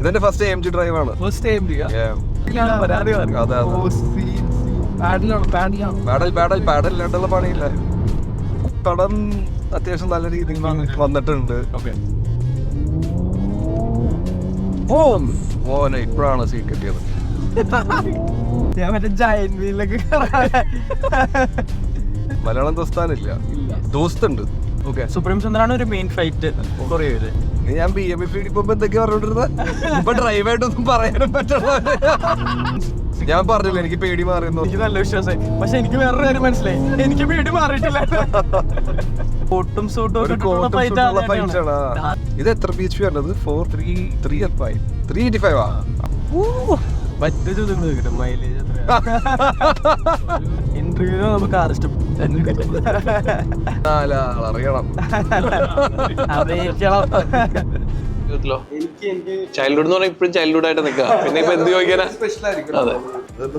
ഇതെന്റെ first AMG drive ആണ്. Paddle ഇല്ലാണ്ടുള്ള പണിയില്ല. തടം അത്യാവശ്യം നല്ല രീതിയിൽ വന്നിട്ടുണ്ട്. ഓനെ ഇപ്പോഴാണ് സീറ്റ് കിട്ടിയത്. മലയാളം ദോസ്താനില്ല, ദോസ്തുണ്ട്. സുപ്രീം ചന്ദ്രാണ് ഒരു മെയിൻ ഫൈറ്റ്. ഞാൻ BMF ഇപ്പൊ എന്തൊക്കെയാ പറഞ്ഞോണ്ടിരുന്നത്. ഇപ്പൊ ഡ്രൈവായിട്ടൊന്നും പറയാനും പറ്റുള്ള. ഞാൻ പറഞ്ഞില്ല എനിക്ക് പേടി മാറിയെന്നു. എനിക്ക് നല്ല വിശ്വാസമായി. പക്ഷെ എനിക്ക് വേറൊരു കാര്യം മനസ്സിലായി, എനിക്ക് പേടി മാറിയിട്ടില്ല. കോട്ടും സൂട്ടും ഇത് എത്ര BHP വരുന്നത്? 385 മറ്റു ചോദ്യങ്ങൾ കിട്ടും. മൈലേജ് ഇന്റർവ്യൂ നമുക്ക് കാർ അറിയണം. ചൈൽഡ്ഹുഡ് എന്ന് പറഞ്ഞാൽ ഇപ്പോഴും ചൈൽഡ്ഹുഡ് ആയിട്ട് നിൽക്കുക. പിന്നെ ഇപ്പൊ എന്ത് ചോദിക്കാനാ?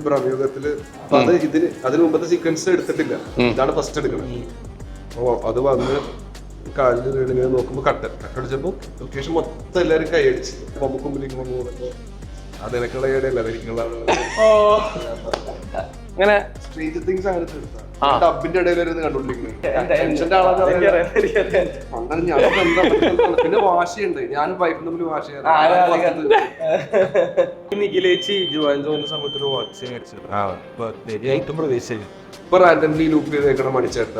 ബ്രഹ്മയുഗത്തില് അതിന് മുമ്പത്തെ സീക്വൻസ് എടുത്തിട്ടില്ല, ഇതാണ് ഫസ്റ്റ് എടുക്കുന്നത്. അപ്പൊ അത് വന്ന് കാലിൽ വീണിങ്ങനെ നോക്കുമ്പോ കട്ടടിച്ചപ്പോ ലൊക്കേഷൻ മൊത്തം എല്ലാരും കൈയടിച്ച് മുമ്പിലേക്ക് അതിനൊക്കെയുള്ള ഏടെയല്ല അങ്ങനെ സ്ട്രേഞ്ച് തിങ്സ് ആണ് ഡബിന്റെ ഇടയിൽ കണ്ടോണ്ടിരിക്കുന്നത്. പിന്നെ വാശിയുണ്ട്, ഞാനും വൈഫും തമ്മിൽ വാശിയാണ്. ഇപ്പൊ റാൻഡംലി ലൂപ്പ് ചെയ്തേക്കണ മണിച്ചേട്ട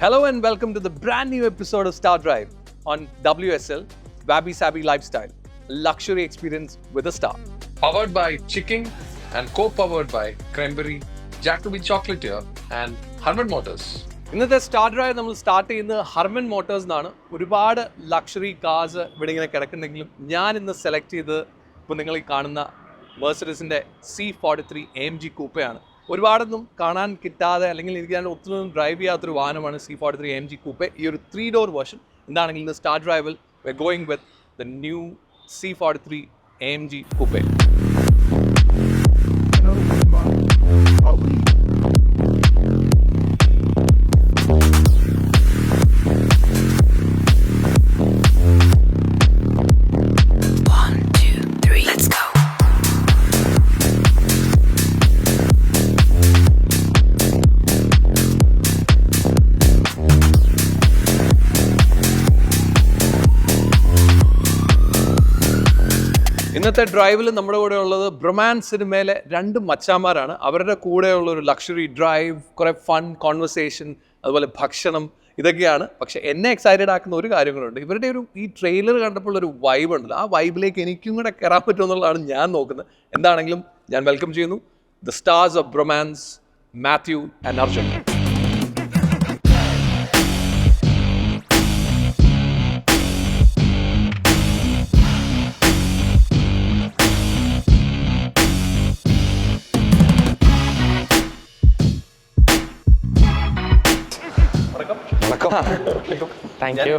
Hello and welcome to the brand new episode of Star Drive on WSL Wabi Sabi Lifestyle, luxury experience with a star. Powered by Chiking and co-powered by Cranberry, Jacoby Chocolatier and Harman Motors. ഇന്നത്തെ star drive നമ്മൾ start ചെയ്യുന്നത് Harman Motors എന്നാണ്. ഒരുപാട് luxury cars ഇവിടെ ഇങ്ങനെ കിടക്കുന്നെങ്കിലും ഞാൻ ഇന്ന് select ചെയ്തത് ഇപ്പോൾ നിങ്ങൾ ഈ കാണുന്ന മെർസിഡസിൻ്റെ C43 AMG കൂപ്പയാണ്. ഒരുപാടൊന്നും കാണാൻ കിട്ടാതെ അല്ലെങ്കിൽ എനിക്ക് ഞാൻ ഒത്തിരി ഡ്രൈവ് ചെയ്യാത്തൊരു വാഹനമാണ് C43 AMG കൂപ്പെ. ഈ ഒരു 3-door വേർഷൻ. എന്താണെങ്കിൽ ഇന്ന് സ്റ്റാർ ഡ്രൈവിൽ we're going with the new C43 AMG coupe. ഇന്നത്തെ ഡ്രൈവിൽ നമ്മുടെ കൂടെ ഉള്ളത് ബ്രൊമാൻസ് സിനിമയിലെ 2 മച്ചാന്മാരാണ്. അവരുടെ കൂടെയുള്ള ഒരു ലക്ഷറി ഡ്രൈവ്, കുറേ ഫൺ കോൺവെർസേഷൻ, അതുപോലെ ഭക്ഷണം, ഇതൊക്കെയാണ്. പക്ഷെ എന്നെ എക്സൈറ്റഡ് ആക്കുന്ന ഒരു കാര്യങ്ങളുണ്ട്. ഇവരുടെ ഈ ട്രെയിലർ കണ്ടപ്പോൾ ഒരു വൈബ് ഉണ്ടല്ലോ, ആ വൈബിലേക്ക് എനിക്കും കൂടെ കയറാൻ പറ്റുമെന്നുള്ളതാണ് ഞാൻ നോക്കുന്നത്. എന്താണെങ്കിലും ഞാൻ വെൽക്കം ചെയ്യുന്നു the stars of bromance, Mathew and Arjun.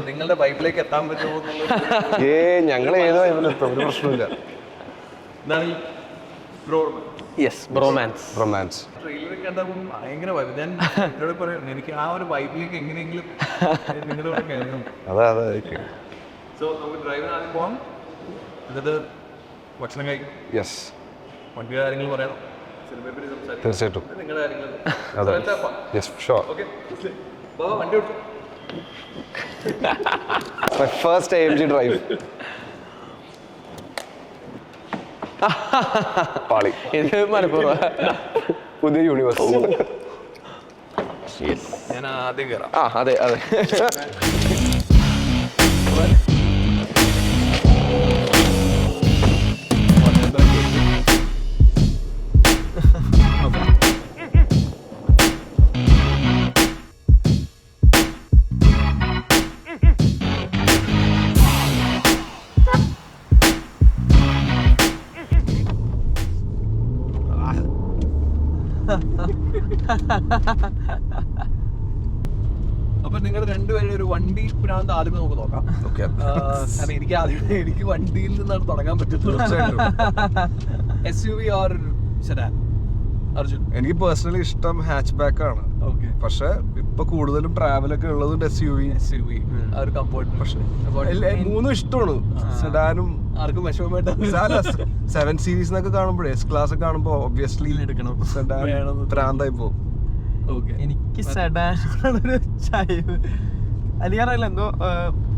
നിങ്ങളുടെ വൈബിലേക്ക് എത്താൻ പറ്റുമോ? ഞങ്ങൾ ഏതോ വൈബിലെത്തും, ഒരു പ്രശ്നമില്ല. ട്രെയിലർ കണ്ടപ്പോൾ ഭയങ്കര വൈബ്. ഞാൻ എന്നോട് പറയുന്നു എനിക്ക് ആ ഒരു വൈബിലേക്ക് എങ്ങനെയെങ്കിലും നിങ്ങളുടെ കൂടെ കയറണം. സോ നമുക്ക് ഡ്രൈവിന് ആദ്യം പോകാം, എന്നിട്ട് ഭക്ഷണം കഴിക്കും. വണ്ടിയുടെ കാര്യങ്ങൾ പറയണം, സിനിമയെ പറ്റി സംസാരിക്കും, തീർച്ചയായിട്ടും നിങ്ങളുടെ കാര്യങ്ങൾ. ഓക്കെ, വണ്ടി ഓടിച്ചു. My first AMG drive. പാളി. ഇത് മലപ്പുറം പുതിയ യൂണിവേഴ്സ്. ഞാൻ ആദ്യം കയറാം. അതെ. അപ്പൊ നിങ്ങളുടെ നിങ്ങളുടെ രണ്ടുപേരും ഒരു വണ്ടി ഭ്രാന്ത് ആദ്യമേ നമുക്ക് നോക്കാം. കാരണം എനിക്ക് വണ്ടിയിൽ നിന്നാണ് തുടങ്ങാൻ പറ്റുന്നത്. SUV or sedan? അർജുൻ? എനിക്ക് പേഴ്സണലി ഇഷ്ടം ഹാച്ച് ബാക്ക് ആണ്. പക്ഷെ ഇപ്പൊ കൂടുതലും ട്രാവലൊക്കെ ഉള്ളതുകൊണ്ട് SUV ആ ഒരു കംഫർട്ട്. പക്ഷേ മൂന്നും ഇഷ്ടമാണ്. സെഡാനും ആർക്കും വിഷമമായിട്ട് 7 സീരീസ് എന്നൊക്കെ കാണുമ്പോഴേ S ക്ലാസ് ഒക്കെ കാണുമ്പോ ഒബ്വിയസ്ലി എടുക്കണം. സെഡാൻ ഭ്രാന്തായി പോകും. എനിക്ക് സെഡാൻ അറിയില്ല, എന്തോ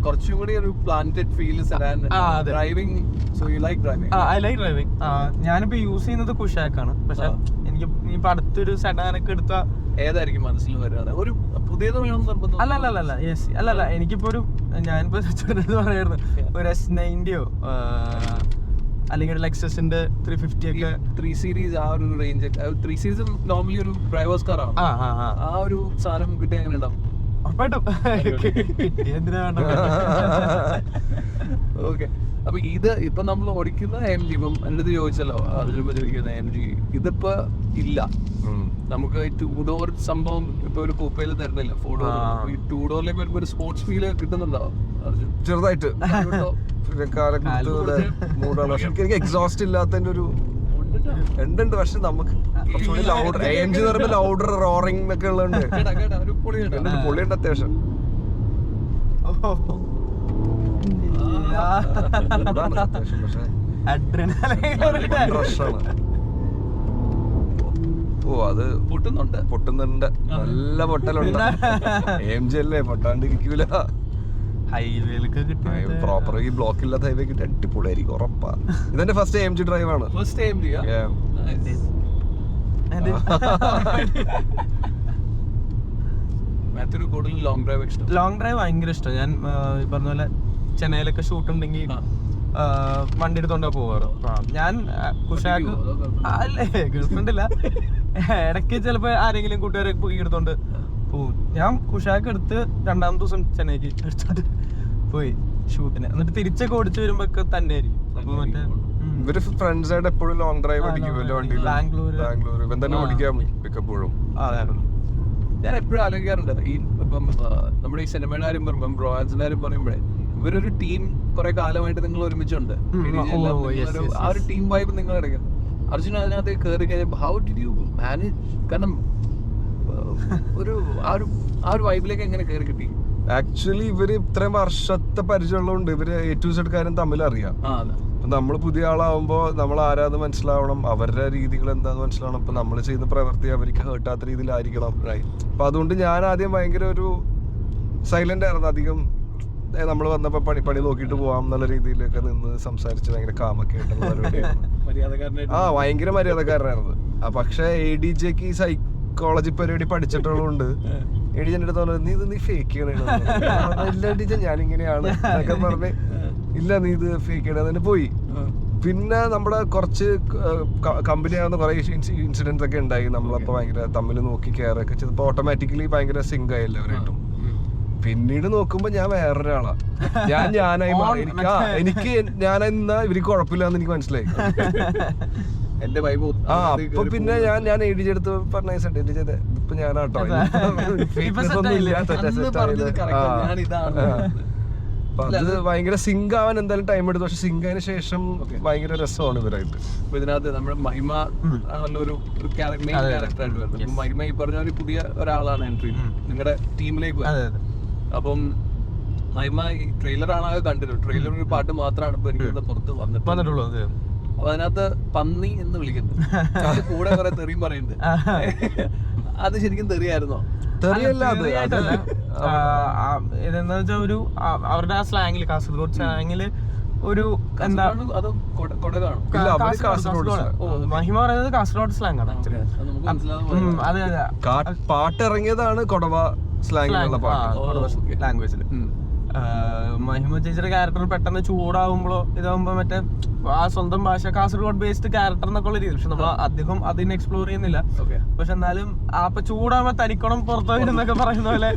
കുറച്ചും കൂടി ഒരു planted feel sedan. Driving, so you like driving? I like driving. ഞാനിപ്പോ യൂസ് ചെയ്യുന്നത് കുഷാക്കാണ്. പക്ഷെ എനിക്ക് ഇപ്പൊ അടുത്തൊരു സെഡാനൊക്കെ എടുത്ത ഏതായിരിക്കും മനസ്സിൽ വരുന്നത്? ഒരു പുതിയത് വേണം നിർബന്ധം? അല്ലല്ല എനിക്കിപ്പോ ഒരു ഞാനിപ്പോ പറയായിരുന്നു ഒരു S90 അല്ലെങ്കിൽ ഒരു ലെക്സസിന്റെ 350 ഒക്കെ 3 സീരീസ് ആ ഒരു റേഞ്ച്. 3 സീരീസ് നോർമലി ഒരു ഡ്രൈവേഴ്സ് കാർ ആണ്. ആ ഒരു സാധനം കിട്ടിയ എങ്ങനെ ഉണ്ടാവും? ഉറപ്പായിട്ടും എന്തിനാ വേണ്ട. ഓക്കെ, അപ്പൊ ഇത് ഇപ്പൊ നമ്മൾ ഓടിക്കുന്ന AMG, ഇപ്പം എൻ്റെ അടുത്ത് ചോദിച്ചല്ലോ അതിലിപ്പോ ചോദിക്കുന്ന AMG ഇതിപ്പോ ഇല്ല. നമുക്ക് 2 ഡോർ സംഭവം ഇപ്പൊ ഒരു കൂപ്പയിൽ തരുന്നില്ല, 4 ഡോർ. ഈ 2 ഡോറിലേക്ക് വരുമ്പോ ഒരു സ്പോർട്സ് ഫീല് കിട്ടുന്നുണ്ടോ അർജുൻ? ചെറുതായിട്ട് എനിക്ക് എക്സോസ്റ്റ് ഇല്ലാത്തതിന്റെ ഒരു ഉണ്ട്. പക്ഷെ നമുക്ക് കുറച്ചുകൂടി ലൗഡർ AMG എന്ന് പറയുമ്പോൾ ലൗഡർ റോറിംഗ് ഒക്കെ ഉള്ളതുകൊണ്ട് പൊളിയുണ്ട് അത്യാവശ്യം. പക്ഷെ റഷാണ്. അത് പൊട്ടുന്നുണ്ട്, നല്ല പൊട്ടലുണ്ട്. AMG അല്ലേ, പൊട്ടാണ്ടിരിക്കൂല. ഹൈവേയിലൊക്കെ കിട്ടിയ പ്രോപ്പർ ഈ ബ്ലോക്ക് ഇല്ലാത്ത ഹൈവേ കിട്ടി അടിപൊളിയായിരിക്കും, ഉറപ്പാ. ഇതെന്റെ ഫസ്റ്റ് AMG ഡ്രൈവ് ആണ്. ലോങ് ഡ്രൈവ് ഭയങ്കര ഇഷ്ടം. ഞാൻ ഈ പറഞ്ഞ പോലെ ചെന്നൈയിലൊക്കെ ഷൂട്ട് ഉണ്ടെങ്കിൽ വണ്ടി എടുത്തോണ്ടാ പോവാറ്. ഞാൻ കുഷാക്ക് അല്ലേ, ഗേൾഫ്രണ്ട് ഇല്ല, ഇടയ്ക്ക് ചിലപ്പോ ആരെങ്കിലും കൂട്ടുകാരെ പോയി എടുത്തോണ്ട് പോവും. ഞാൻ കുഷാക്ക് എടുത്ത് 2ാമത്തെ ദിവസം ചെന്നൈക്ക് എടുത്തോണ്ട് പോയി ഷൂട്ടിന്. എന്നിട്ട് തിരിച്ചൊക്കെ ഓടിച്ചു വരുമ്പോ തന്നെ ആയിരിക്കും. അപ്പൊ മറ്റേ ഇവര് ഫ്രണ്ട്സ് ആയിട്ട് എപ്പോഴും ലോങ് ഡ്രൈവ് അടിക്കും. ബാംഗ്ലൂർ ഇവൻ തന്നെ ഓടിക്കാൻ എപ്പോഴും. ഞാൻ എപ്പോഴും ആലോചിക്കാറുണ്ട് ഈ ഇപ്പം നമ്മുടെ ഈ സിനിമയുടെ കാര്യം പറയുമ്പോൾ, ബ്രോഹാൻസിന്റെ കാര്യം പറയുമ്പോഴേ ഇവരൊരു ടീം കുറെ കാലമായിട്ട് നിങ്ങൾ ഒരുമിച്ചുണ്ട്. ആ ഒരു ടീം വൈബ് നിങ്ങൾ എടുക്കുന്നത്. അർജുൻ അതിനകത്ത് കയറി കഴിഞ്ഞപ്പോൾ ഹൗ ഡിഡ് യു മാനേജ്? കാരണം ആ ഒരു വൈബിലേക്ക് എങ്ങനെ കയറി കിട്ടി? ആക്ച്വലി ഇവര് ഇത്രയും വർഷത്തെ പരിചയമുള്ളതുകൊണ്ട് ഇവര് A to Z കാര്യം തമ്മിൽ അറിയാം. നമ്മൾ പുതിയ ആളാവുമ്പോ നമ്മൾ ആരാന്ന് മനസ്സിലാവണം, അവരുടെ രീതികൾ എന്താന്ന് മനസ്സിലാവണം. അപ്പൊ നമ്മൾ ചെയ്യുന്ന പ്രവൃത്തി അവർക്ക് ഹേർട്ടാത്ത രീതിയിലായിരിക്കണം. അപ്പൊ അതുകൊണ്ട് ഞാൻ ആദ്യം ഭയങ്കര ഒരു സൈലന്റ് ആയിരുന്നു. അധികം നമ്മൾ വന്നപ്പോ പണി നോക്കിയിട്ട് പോവാം എന്നുള്ള രീതിയിലൊക്കെ നിന്ന് സംസാരിച്ച് ഭയങ്കര കാമൊക്കെ ആയിട്ടുള്ള പരിപാടിയായിരുന്നു. ഭയങ്കര മര്യാദക്കാരനായിരുന്നു. പക്ഷെ ADJക്ക് ഈ സൈക്കോളജി പരിപാടി പഠിച്ചിട്ടുള്ളതുകൊണ്ട് ADJ എൻ്റെ അടുത്ത് പറഞ്ഞു, നീ ഫേക്ക് ചെയ്യണേ. ഇല്ല ADJ ഞാനിങ്ങനെയാണ് എന്നൊക്കെ പറഞ്ഞ്, ഇല്ല നീ ഇത് ഫേക്ക് ചെയ്യണേ തന്നെ പോയി. പിന്നെ നമ്മുടെ കുറച്ച് കമ്പനി ആവുന്ന കുറെ ഇൻസിഡൻസ് ഒക്കെ ഉണ്ടായി. നമ്മളപ്പോ ഭയങ്കര തമ്മിൽ നോക്കി കെയർ ഒക്കെ ചെയ്തപ്പോ ഓട്ടോമാറ്റിക്കലി ഭയങ്കര സിങ്ക് ആയി എല്ലാവരായിട്ടും. പിന്നീട് നോക്കുമ്പോ ഞാൻ വേറൊരാളാ, ഞാനായി മാറി. എനിക്ക് ഞാനെന്നാ ഇവർക്ക് കുഴപ്പമില്ലാന്ന് എനിക്ക് മനസ്സിലായി. എന്റെ വൈബ് അപ്പൊ പിന്നെ ഞാൻ ADJ എടുത്ത് പറഞ്ഞ ഇപ്പൊ ഞാനാട്ടോ, അത് ഭയങ്കര സിങ്ക് ആവാൻ എന്തായാലും ടൈം എടുത്തു. പക്ഷെ സിങ്ക് ആയതിനു ശേഷം ഭയങ്കര രസമാണ് ഇവരായിട്ട്. ഇതിനകത്ത് നമ്മുടെ മഹിമ ഒരു ക്യാരക്ടറായിട്ട് വരുന്നത്. മഹിമ ഈ പറഞ്ഞ ഒരു പുതിയ ഒരാളാണ് എൻട്രി നിങ്ങളുടെ ടീമിലേക്ക്. അപ്പം മഹിമ ഈ ട്രെയിലറാണ് കണ്ടിട്ടുള്ളത്. ട്രെയിലർ ഒരു പാട്ട് മാത്രമാണ് ഇപ്പൊ എനിക്ക് പുറത്ത് വന്നിട്ടുള്ളത്. അപ്പൊ അതിനകത്ത് പന്നി എന്ന് വിളിക്കുന്നത് കൂടെ കുറെ തെറിയും പറയുന്നുണ്ട്. അത് ശരിക്കും തെറിയായിരുന്നോ? ഇതെന്താ വെച്ചാൽ ഒരു അവരുടെ ആ സ്ലാങ്ങില്, കാസർഗോഡ് സ്ലാങ്ങില് ഒരു എന്താ മഹിമ പറയുന്നത് കാസർഗോഡ് സ്ലാങ് ആണ്. അതെ അതെ, പാട്ട് ഇറങ്ങിയതാണ് കൊടവ സ്ലാങ്ങിലുള്ള ലാംഗ്വേജില്. മഹിമ ചേച്ചിയുടെ ക്യാരക്ടർ പെട്ടെന്ന് ചൂടാവുമ്പോഴോ ഇതാവുമ്പോ മറ്റേ ആ സ്വന്തം ഭാഷ കാസർഗോഡ് ബേസ്ഡ് ക്യാരക്ടർ എന്നൊക്കെ ഉള്ള രീതി. പക്ഷെ നമ്മൾ അധികം അതിനെ എക്സ്പ്ലോർ ചെയ്യുന്നില്ല. പക്ഷെ എന്നാലും അപ്പൊ ചൂടാവുമ്പോ തനിക്കണം പുറത്തു വരുന്നൊക്കെ പറയുന്ന പോലെ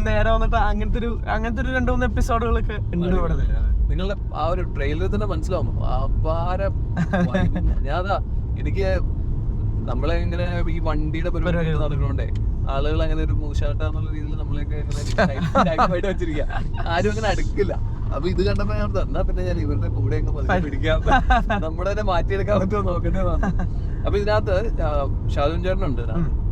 നേരെ വന്നിട്ട് അങ്ങനത്തെ ഒരു 2-3 എപ്പിസോഡുകളൊക്കെ ഉണ്ട് ഇവിടെ. നിങ്ങളുടെ ആ ഒരു ട്രെയിലർ തന്നെ മനസ്സിലാവും അപാര. എനിക്ക് നമ്മളെ ഇങ്ങനെ ഈ വണ്ടിയുടെ പരിപാടി നടക്കണോണ്ടേ ആളുകൾ അങ്ങനെ ഒരു മൂശാട്ടാന്നുള്ള രീതിയിൽ നമ്മളെയൊക്കെ ആയിട്ട് വെച്ചിരിക്കുക. ആരും അങ്ങനെ അടുക്കില്ല. അപ്പൊ ഇത് കണ്ടപ്പോ ഞാൻ എന്നാ പിന്നെ ഞാൻ ഇവരുടെ കൂടെ അങ്ങ് പതുക്കെ പിടിക്കാം, നമ്മുടെ തന്നെ മാറ്റിയെടുക്കാൻ പറ്റുമോ നോക്കട്ടെ വന്നു. അപ്പൊ ഇതിനകത്ത് ഷാജോൺ ചേട്ടനുണ്ട്.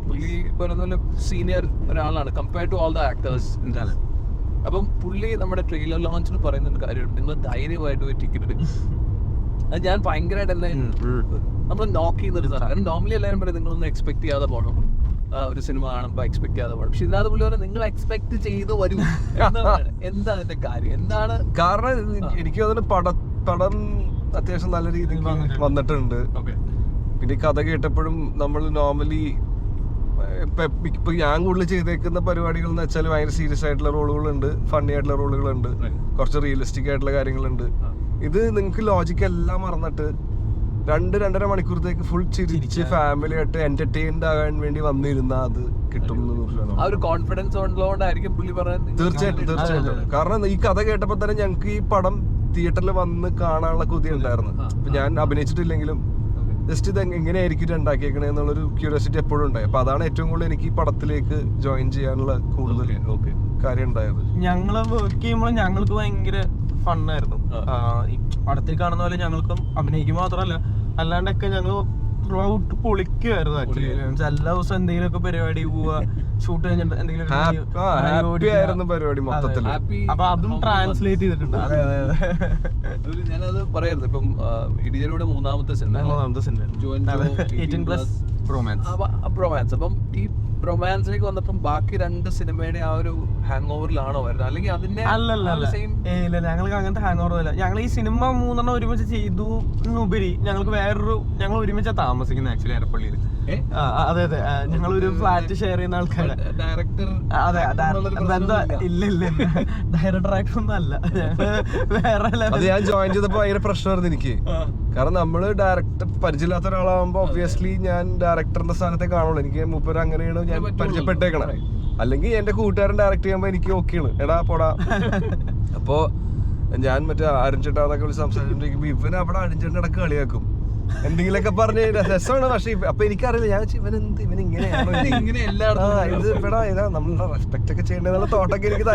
പുള്ളി പറയുന്ന സീനിയർ ഒരാളാണ് compared to all the actors in talent. അപ്പം പുള്ളി നമ്മുടെ ട്രെയിലർ ലോഞ്ചിന് പറയുന്ന ഒരു കാര്യമുണ്ട്, നിങ്ങൾ ധൈര്യമായിട്ട് പോയി ടിക്കറ്റ് എടുക്കും. അത് ഞാൻ ഭയങ്കരമായിട്ട് എന്നെ നമ്മൾ നോക്ക് ചെയ്യുന്നൊരു സാധനം. കാരണം നോർമലി എല്ലാവരും പറയും നിങ്ങളൊന്നും എക്സ്പെക്ട് ചെയ്യാതെ പോകണം, ഒരു സിനിമ കാണുമ്പോൾ എക്സ്പെക്ട് ചെയ്യാതെ പോകണം. പക്ഷെ ഇതിനകത്ത് പുള്ളി പറഞ്ഞാൽ നിങ്ങൾ എക്സ്പെക്ട് ചെയ്ത് വരും. എന്താ അതിന്റെ കാര്യം, എന്താണ് കാരണം? എനിക്ക് തോന്നുന്നു പടം അത്യാവശ്യം നല്ല രീതിയിൽ വന്നിട്ടുണ്ട്. പിന്നെ ഈ കഥ കേട്ടപ്പോഴും നമ്മൾ നോർമലി ഇപ്പൊ ഞാൻ കൂടുതൽ ചെയ്തേക്കുന്ന പരിപാടികൾ എന്ന് വെച്ചാൽ ഭയങ്കര സീരിയസ് ആയിട്ടുള്ള റോളുകളുണ്ട്, ഫണ്ണി ആയിട്ടുള്ള റോളുകളുണ്ട്, കുറച്ച് റിയലിസ്റ്റിക് ആയിട്ടുള്ള കാര്യങ്ങളുണ്ട്. ഇത് നിങ്ങൾക്ക് ലോജിക്ക് എല്ലാം മറന്നിട്ട് 2-2.5 മണിക്കൂറത്തേക്ക് ഫുൾ ചിരിച്ച് ഫാമിലി ആയിട്ട് എന്റർടൈൻഡ് ആകാൻ വേണ്ടി വന്നിരുന്ന അത് കിട്ടും. ആ ഒരു കോൺഫിഡൻസ് ഉള്ളതുകൊണ്ടായിരിക്കും പുള്ളി പറയുന്നത്. തീർച്ചയായിട്ടും. കാരണം ഈ കഥ കേട്ടപ്പോ തന്നെ ഞങ്ങൾക്ക് ഈ പടം തിയേറ്ററിൽ വന്ന് കാണാനുള്ള കൊതി ഉണ്ടായിരുന്നു. ഇപ്പൊ ഞാൻ അഭിനയിച്ചിട്ടില്ലെങ്കിലും ജസ്റ്റ് ഇത് എങ്ങനെയായിരിക്കും ഉണ്ടാക്കിയേക്കണേ എന്നുള്ളൊരു ക്യൂരിയോസിറ്റി എപ്പോഴും ഉണ്ടായി. അപ്പൊ അതാണ് ഏറ്റവും കൂടുതൽ എനിക്ക് ഈ പടത്തിലേക്ക് ജോയിൻ ചെയ്യാനുള്ള കൂടുതൽ കാര്യം ഉണ്ടായത്. ഞങ്ങള് വർക്ക് ചെയ്യുമ്പോൾ ഞങ്ങൾക്ക് ഭയങ്കര ഫണ്ണായിരുന്നു. ഈ പടത്തിൽ കാണുന്ന പോലെ ഞങ്ങൾക്കും അഭിനയിക്കുക മാത്രമല്ല അല്ലാണ്ടൊക്കെ ഞങ്ങൾ ത്രൂ ഔട്ട് പൊളിക്കുമായിരുന്നു. ആക്ച്വലി എല്ലാ ദിവസം എന്തെങ്കിലുമൊക്കെ പരിപാടി പോവുക, ഷൂട്ട് കഴിഞ്ഞിട്ട് എന്തെങ്കിലും പരിപാടി മൊത്തത്തിൽ. അപ്പൊ അതും ട്രാൻസ്ലേറ്റ് ചെയ്തിട്ടുണ്ട്. ഞാനത് പറയായിരുന്നു. ഇപ്പം ഇടിയലൂടെ മൂന്നാമത്തെ സിനിമ റൊമാൻസ്. അപ്പം ഈ റൊമാൻസിലേക്ക് വന്നപ്പം ബാക്കി 2 സിനിമയുടെ ആ ഒരു ഹാങ് ഓവറിലാണോ വരുന്നത്, അല്ലെങ്കിൽ അതിന്റെ ഇല്ല ഞങ്ങൾക്ക് അങ്ങനത്തെ ഹാങ് ഓവർ ഇല്ല. ഞങ്ങൾ ഈ സിനിമ 3 ഒരുമിച്ച് ചെയ്തു എന്നുപരി ഞങ്ങൾക്ക് ഞങ്ങൾ ഒരുമിച്ചാണ് താമസിക്കുന്നത് ആക്ച്വലി എരപ്പള്ളിയിൽ. അതെ അതെ, ഞങ്ങൾ ഒരു ഫ്ലാറ്റ് ഷെയർ ചെയ്യുന്ന ആൾക്കാര്. ഡയറക്ടർ അതെ ഇല്ല ഡയറക്ടർ ആയിട്ടൊന്നും അല്ല, വേറെ. അത് ഞാൻ ജോയിൻ ചെയ്തപ്പോ ഭയങ്കര പ്രശ്നമായിരുന്നു എനിക്ക്. കാരണം നമ്മള് ഡയറക്ടർ പരിചയമില്ലാത്ത ഒരാളാകുമ്പോ ഒബ്വിയസ്ലി ഞാൻ ഡയറക്ടറിന്റെ സ്ഥാനത്തെ കാണുള്ളൂ. എനിക്ക് മൂപ്പര് അങ്ങനെയാണ് ഞാൻ പരിചയപ്പെട്ടേക്കണം. അല്ലെങ്കിൽ എന്റെ കൂട്ടുകാരൻ ഡയറക്ട് ചെയ്യുമ്പോ എനിക്ക് ഓക്കെയാണ്, എടാ പോടാ. അപ്പോ ഞാൻ മറ്റേ അരുൺചേട്ടാന്നൊക്കെ വിളിച്ച് സംസാരിച്ചിട്ടുണ്ടെങ്കിൽ ഇവൻ അവിടെ അരുൺചേട്ടൻ ഇടക്ക് കളിയാക്കും, എന്തെങ്കിലുമൊക്കെ പറഞ്ഞ് രസമാണ്. പക്ഷെ അപ്പൊ എനിക്കറിയില്ല, ഞാൻ ഇവൻ ഇങ്ങനെയാണോ, ഇത് ഇവിടെ ഇതാ നമ്മളെ റെസ്പെക്ട് ഒക്കെ ചെയ്യേണ്ടതെന്നുള്ള തോട്ടൊക്കെ എനിക്ക്.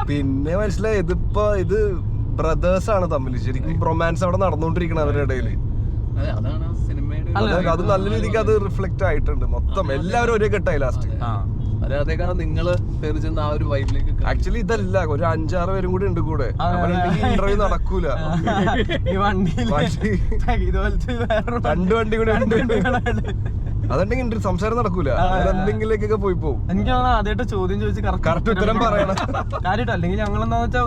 പിന്നെ മനസ്സിലായി ഇത് ബ്രദേഴ്സ് ആണ് തമ്മിൽ ശരിക്കും റൊമാൻസ് അവിടെ നടന്നുകൊണ്ടിരിക്കണം അവരുടെ ഇടയിൽ. അത് നല്ല രീതിക്ക് അത് റിഫ്ലക്ട് ആയിട്ടുണ്ട്. മൊത്തം എല്ലാവരും ഒരേ ഘട്ടമായി ലാസ്റ്റ്. നിങ്ങള് ആ ഒരു വൈബിലേക്ക് ആക്ച്വലി ഇതല്ല, ഒരു 5-6 പേരും കൂടി ഉണ്ട് കൂടെ. ഇന്റർവ്യൂ നടക്കൂല, 2 വണ്ടി കൂടെ അതുണ്ടെങ്കിൽ സംസാരം നടക്കൂല, എന്തെങ്കിലേക്കൊക്കെ പോയി പോകും. എനിക്ക് ആദ്യമായിട്ട് ചോദ്യം ചോദിച്ച് കറക്റ്റ് ഉത്തരം പറയണം കാര്യമായിട്ട്. അല്ലെങ്കിൽ ഞങ്ങൾ എന്താന്ന് വെച്ചാൽ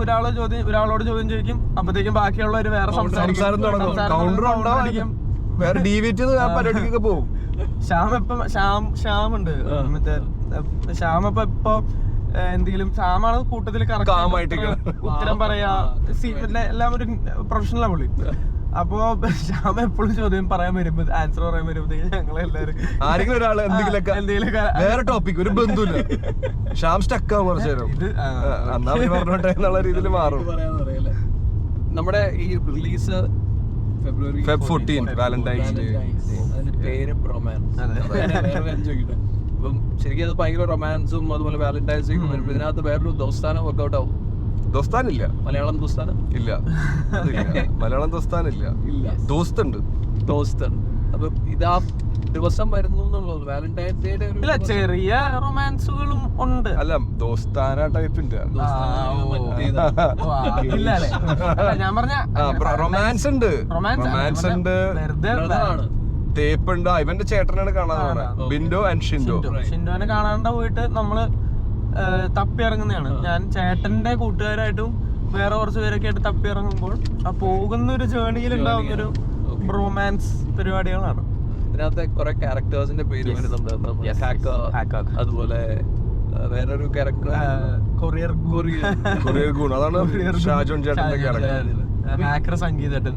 ഒരാളോട് ചോദ്യം ചോദിക്കും, അപ്പത്തേക്കും ബാക്കിയുള്ളവർ വേറെ സംസാരം തുടങ്ങും, കൗണ്ടർ ഉണ്ടാവും, വേറെ ഡീവിയേറ്റ് ചെയ്ത് പരിപാടിക്കൊക്കെ പോകും. ശ്യാമുണ്ട് മറ്റേ ശ്യാം. ഇപ്പൊ എന്തെങ്കിലും ശ്യാമാണ് കൂട്ടത്തിൽ ഉത്തരം പറയാ, എല്ലാം ഒരു പ്രൊഫഷണലാ പുള്ളി. അപ്പൊ ശ്യാം എപ്പോഴും ചോദ്യം പറയാൻ വരുമ്പോ ആൻസർ പറയാൻ വരുമ്പോഴത്തേക്ക് ഞങ്ങളെല്ലാരും ആരെങ്കിലും ഒരാള് എന്തെങ്കിലുമൊക്കെ വേറെ ടോപ്പിക് ഒരു ബന്ധുല്ല, ശ്യാം സ്റ്റക്കാവും കുറച്ചു നേരം, എന്നാ പറഞ്ഞോട്ടെ എന്നുള്ള രീതിയിൽ മാറും. നമ്മുടെ ഈ റിലീസ് February 14 വാലന്റൈൻസ് ഡേ. പേര് റൊമാൻസ്. അപ്പം ശരിക്കും അത് ഭയങ്കര റൊമാൻസും അതുപോലെ വാലന്റൈൻസ് ഡേക്കും വരുമ്പോൾ ഇതിനകത്ത് വേറൊരു ദോസ്താനം വർക്ക്ഔട്ട് ആവും. ദോസ്താനില്ല, മലയാളം ദോസ്താനം ഇല്ല. മലയാളം ദോസ്താനില്ല, ദോസ്തുണ്ട്. അപ്പൊ ഇതാ ദിവസം വരുന്നു എന്നുള്ളത് വാലന്റൈൻസ് ഡേയുടെ ഇല്ല, ചെറിയ റൊമാൻസുകളും ഉണ്ട്. അല്ല ദോസ്താന ടൈപ്പിന്റെ ഞാൻ പറഞ്ഞ റൊമാൻസ് ഉണ്ട്, തേപ്പുണ്ട്. ഇവന്റെ ചേട്ടനാണ് കാണാൻ ബിൻഡോ ആൻഡ് ഷിൻഡോനെ കാണാണ്ട പോയിട്ട് നമ്മള് തപ്പി ഇറങ്ങുന്നതാണ്. ഞാൻ ചേട്ടന്റെ കൂട്ടുകാരായിട്ടും വേറെ കുറച്ച് പേരൊക്കെ ആയിട്ട് തപ്പി ഇറങ്ങുമ്പോൾ ആ പോകുന്ന ഒരു ജേർണിയിൽ ഉണ്ടാവുന്ന ഒരു റൊമാൻസ് പരിപാടികളാണ്. ഇതിനകത്തെ കുറെ ക്യാരക്ടേഴ്സിന്റെ പേര് വരുന്നുണ്ട്. അതുപോലെ വേറൊരു ക്യാരക്ടർ കൊറിയർ ഗുൺ, അതാണ് ഷാജോൺ ചേട്ടന്റെ ക്യാരക്ടർ, സംഗീതേട്ടൻ.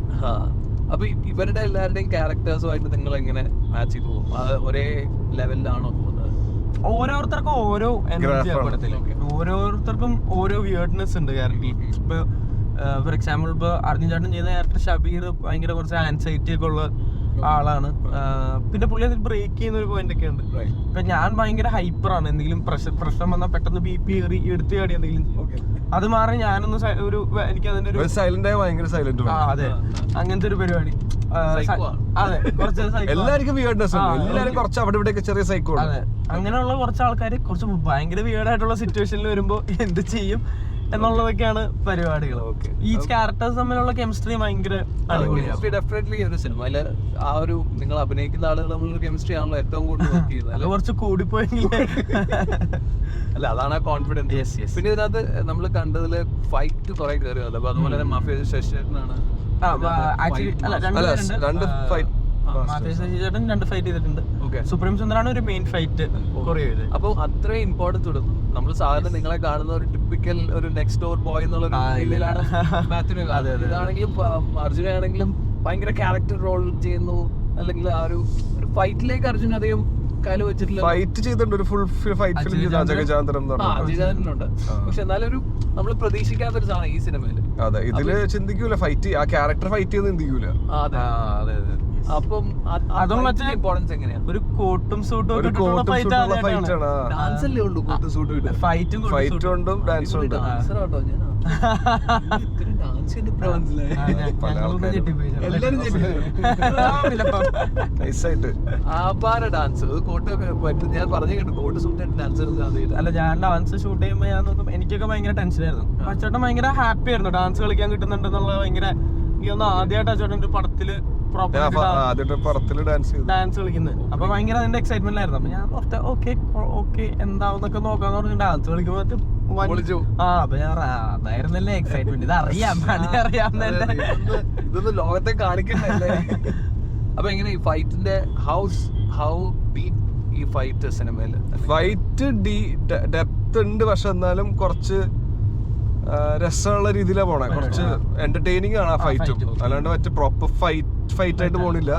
അപ്പൊ ഇവരുടെ എല്ലാവരുടെയും ക്യാരക്ടേഴ്സുമായിട്ട് നിങ്ങൾ എങ്ങനെ മാച്ച് ചെയ്തു പോകും? ഒരേ ലെവലിലാണോ പോകുന്നത്? ഓരോരുത്തർക്കും ഓരോ എനർജി പടത്തില്, ഓരോരുത്തർക്കും ഓരോ വിയേർഡ്നെസ് ഉണ്ട് ക്യാരക്ടറിൽ. ഇപ്പൊ ഫോർ എക്സാമ്പിൾ ഇപ്പൊ അർജുൻ ചേട്ടൻ ചെയ്യുന്ന ക്യാരക്ടർ ഷബീർ ഭയങ്കര കുറച്ച് ആൻസൈറ്റി ഒക്കെ ഉള്ള ആളാണ്. പിന്നെ പുള്ളി അതിൽ ബ്രേക്ക് ചെയ്യുന്ന ഒരു പോയിന്റ് ഒക്കെ ഉണ്ട്. ഇപ്പൊ ഞാൻ ഭയങ്കര ഹൈപ്പറാണ്, എന്തെങ്കിലും പ്രശ്നം വന്നാൽ പെട്ടെന്ന് BP കയറി എടുത്തു ചാടി എന്തെങ്കിലും. അത് മാറി ഞാനൊന്ന് എനിക്ക് അതിന്റെ ഒരു സൈലന്റ് ആയ ഭയങ്കര സൈലന്റ്. അതെ, അങ്ങനത്തെ ഒരു പരിപാടി. അതെ, കുറച്ച് എല്ലാവർക്കും വിയേർഡ്നെസ് ഉണ്ട്, എല്ലാവരും കുറച്ച് അവിടെ ഇവിടെയൊക്കെ ചെറിയ സൈക്കോ. അതെ, അങ്ങനെയുള്ള കുറച്ച് ആൾക്കാർ കുറച്ച് ഭയങ്കര വിയേർഡായിട്ടുള്ള സിറ്റുവേഷനിൽ വരുമ്പോ എന്ത് ചെയ്യും എന്നുള്ളതൊക്കെയാണ് പരിപാടികൾ. ഈ ക്യാരക്ടേഴ്സ് തമ്മിലുള്ള കെമിസ്ട്രി ഭയങ്കര അടിപൊളിയാണ്. ഡെഫിനറ്റ്ലി ഒരു സിനിമയില് ആ ഒരു നിങ്ങൾ അഭിനയിക്കുന്ന ആളുകൾ തമ്മിലുള്ള കെമിസ്ട്രി ആണല്ലോ ഏറ്റവും കൂടുതൽ വർക്ക് ചെയ്യുന്നത്. അത് കുറച്ച് കൂടിപ്പോയെങ്കിൽ അല്ല, അതാണ് കോൺഫിഡൻസ്. പിന്നെ ഇതിനകത്ത് നമ്മൾ കണ്ടതില് ഫൈറ്റ് കുറെ കയറി വന്നത്. അപ്പൊ അതുപോലെ തന്നെ മാഫിയ ശശിയേട്ടനാണ് രണ്ട് ഫൈറ്റ് ചേട്ടൻ 2 ഫൈറ്റ് ചെയ്തിട്ടുണ്ട്. സുപ്രീം സുന്ദറാണ് ഒരു മെയിൻ ഫൈറ്റ് കൊറിയ ചെയ്തത്. അപ്പൊ അത്രയും ഇമ്പോർട്ടൻസ് കൊടുക്കും. നമ്മൾ സാധാരണ നിങ്ങളെ കാണുന്ന ഒരു ടിപ്പിക്കൽ ഒരു നെക്സ്റ്റ് ഡോർ ബോയ് എന്നുള്ള രീതിയിലാണ് മാത്യുവിനെ കാണുന്നത്. ഇതാണെങ്കിലും അർജുനാണെങ്കിലും ഭയങ്കര ക്യാരക്ടർ റോൾ ചെയ്യുന്നു. അല്ലെങ്കിൽ ആ ഒരു ഫൈറ്റിലേക്ക് അർജുൻ അധികം കാല് വെച്ചിട്ടില്ല. ഫൈറ്റ് ചെയ്തിട്ടുണ്ട്, ഒരു ഫുൾ ഫൈറ്റ് ഫിലിം അജിജാനുണ്ട്. പക്ഷെ എന്നാലും ഒരു നമ്മൾ പ്രതീക്ഷിക്കാത്തൊരു സാധനം ഈ സിനിമയില്. അതെ, ഇതില് ചിന്തിക്കൂല ഫൈറ്റ്, ആ ക്യാരക്ടർ ഫൈറ്റ് ചെയ്യുന്ന ചിന്തിക്കൂല. അതെ. അപ്പം അതും മറ്റേ ഇമ്പോർട്ടൻസ് എങ്ങനെയാണ്? ഒരു കോട്ടും സൂട്ടും ഫൈറ്റ് ആണ്. ഡാൻസ് അല്ലേ ഉള്ളൂ, കോട്ടും സൂട്ടും ഫൈറ്റും ഉണ്ടും ഡാൻസും ഉണ്ട്. ഡാൻസർ ആട്ടോ ഞാൻ. ഡാൻസ് കോട്ട് ഞാൻ പറഞ്ഞു കേട്ടു. കോട്ട് സൂട്ട് ഡാൻസർ അല്ല, ഞാൻ ഡാൻസ് ഷൂട്ട് ചെയ്യുമ്പോ ഞാൻ നോക്കും, എനിക്കൊക്കെ ഭയങ്കര ടെൻഷനായിരുന്നു. അച്ചോട്ടൻ ഭയങ്കര ഹാപ്പി ആയിരുന്നു, ഡാൻസ് കളിക്കാൻ കിട്ടുന്നുണ്ടെന്നുള്ള ഭയങ്കര. എനിക്കൊന്ന് ആദ്യമായിട്ട് അച്ചോട്ടൻ ഒരു പടത്തില് ഡാൻസ് കളിക്കുന്നത്. അപ്പൊ ഭയങ്കര അതിന്റെ എക്സൈറ്റ്മെന്റ് ആയിരുന്നു. അപ്പൊ ഞാൻ ഓക്കെ എന്താവുന്നൊക്കെ നോക്കാന്ന് പറഞ്ഞു ഡാൻസ് കളിക്കുമ്പോ അപ്പൊ ഞാൻ അതായിരുന്നല്ലേ എക്സൈറ്റ്മെന്റ്. ഇത് അറിയാം, ഇതൊന്നും ലോകത്തെ കാണിക്കണ്ടല്ലേ. അപ്പൊ എങ്ങനെ ഈ ഫൈറ്റിന്റെ ഹൗ ഡീപ് ഈ ഫൈറ്റ് സിനിമയില്? ഫൈറ്റ് ഡെപ്ത് ഉണ്ട്, പക്ഷെ എന്നാലും കുറച്ച് രസമുള്ള രീതിയിലാണ് പോണേ. കുറച്ച് എന്റർടൈനിങ് ആണ് ആ ഫൈറ്റും, അല്ലാണ്ട് മറ്റേ പ്രോപ്പർ ഫൈറ്റ് ആയിട്ട് പോണില്ല.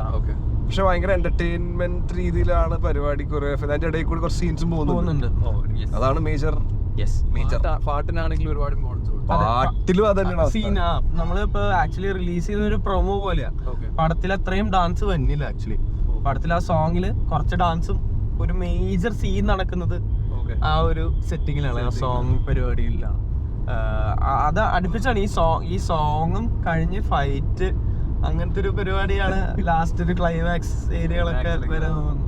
പക്ഷെ ഭയങ്കര എന്റർടൈൻമെന്റ് രീതിയിലാണ് പരിപാടി. അതിന്റെ ഇടയിൽ കൂടി കുറച്ച് സീൻസും പോകുന്നുണ്ട്. അതാണ് മേജർ. പാട്ടിനാണെങ്കിലും ഒരുപാട് പാട്ടിലും അതന്നെയാണ് സീൻ. നമ്മളിപ്പോ ആക്ച്വലി റിലീസ് ചെയ്ത ഒരു പ്രൊമോ പോലെയാ. പടത്തിൽ അത്രയും ഡാൻസ് വന്നില്ല ആക്ച്വലി. പടത്തിൽ ആ സോങ്ങില് കുറച്ച് ഡാൻസും ഒരു മേജർ സീൻ നടക്കുന്നത് ആ ഒരു സെറ്റിങ്ങിലാണ്, ആ സോങ് പരിപാടിയിലാണ്. അത് അടുപ്പിച്ചാണ് ഈ സോങ്ങും കഴിഞ്ഞ് ഫൈറ്റ്, അങ്ങനത്തെ ഒരു പരിപാടിയാണ്. ലാസ്റ്റ് ഒരു ക്ലൈമാക്സ് ഏരിയകളൊക്കെ വരാൻ തോന്നുന്നു.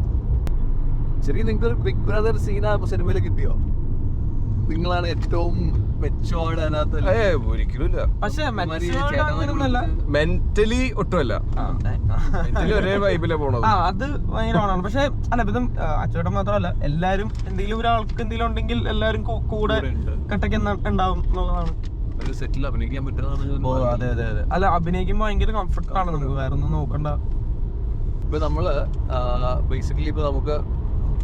ശരി, നിങ്ങൾക്ക് ബിഗ് ബ്രദർ സീനാ സിനിമയിൽ കിട്ടിയോ? നിങ്ങളാണ് ഏറ്റവും മെച്ചോർഡ് അതിനകത്ത്? ഒരിക്കലും പക്ഷെ മെന്റലി ഒട്ടുമല്ല, ഒരേ വൈബിലാണ് പോണത്. അത് ഭയങ്കരമാണ്. പക്ഷെ അല്ല, ഇപ്പം അച്ചോട്ടൻ മാത്രമല്ല, എല്ലാരും എന്തെങ്കിലും ഒരാൾക്ക് എന്തെങ്കിലും ഉണ്ടെങ്കിൽ എല്ലാരും കൂടെ കട്ടക്ക് ഉണ്ടാവും എന്നുള്ളതാണ്. സെറ്റിൽ അഭിനയിക്കാൻ പറ്റുന്നതാണ്. അതെ. അല്ല, അഭിനയിക്കുമ്പോ ഭയങ്കര കംഫർട്ടാണ്, നമുക്ക് വേറെ ഒന്നും നോക്കണ്ട. ഇപ്പൊ നമ്മള് ബേസിക്കലി ഇപ്പൊ നമുക്ക്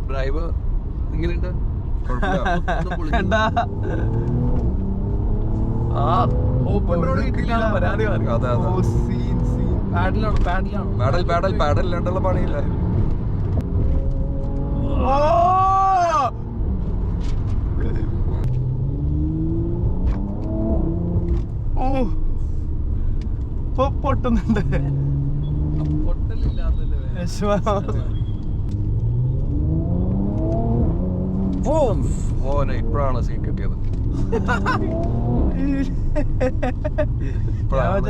ഡ്രൈവ് എങ്ങനെയുണ്ട്? പാഡൽ ഇല്ലാണ്ടുള്ള പണിയില്ല. പൊട്ടുന്നുണ്ട്. ഇപ്പോഴാണ് സീൻ കിട്ടിയത്,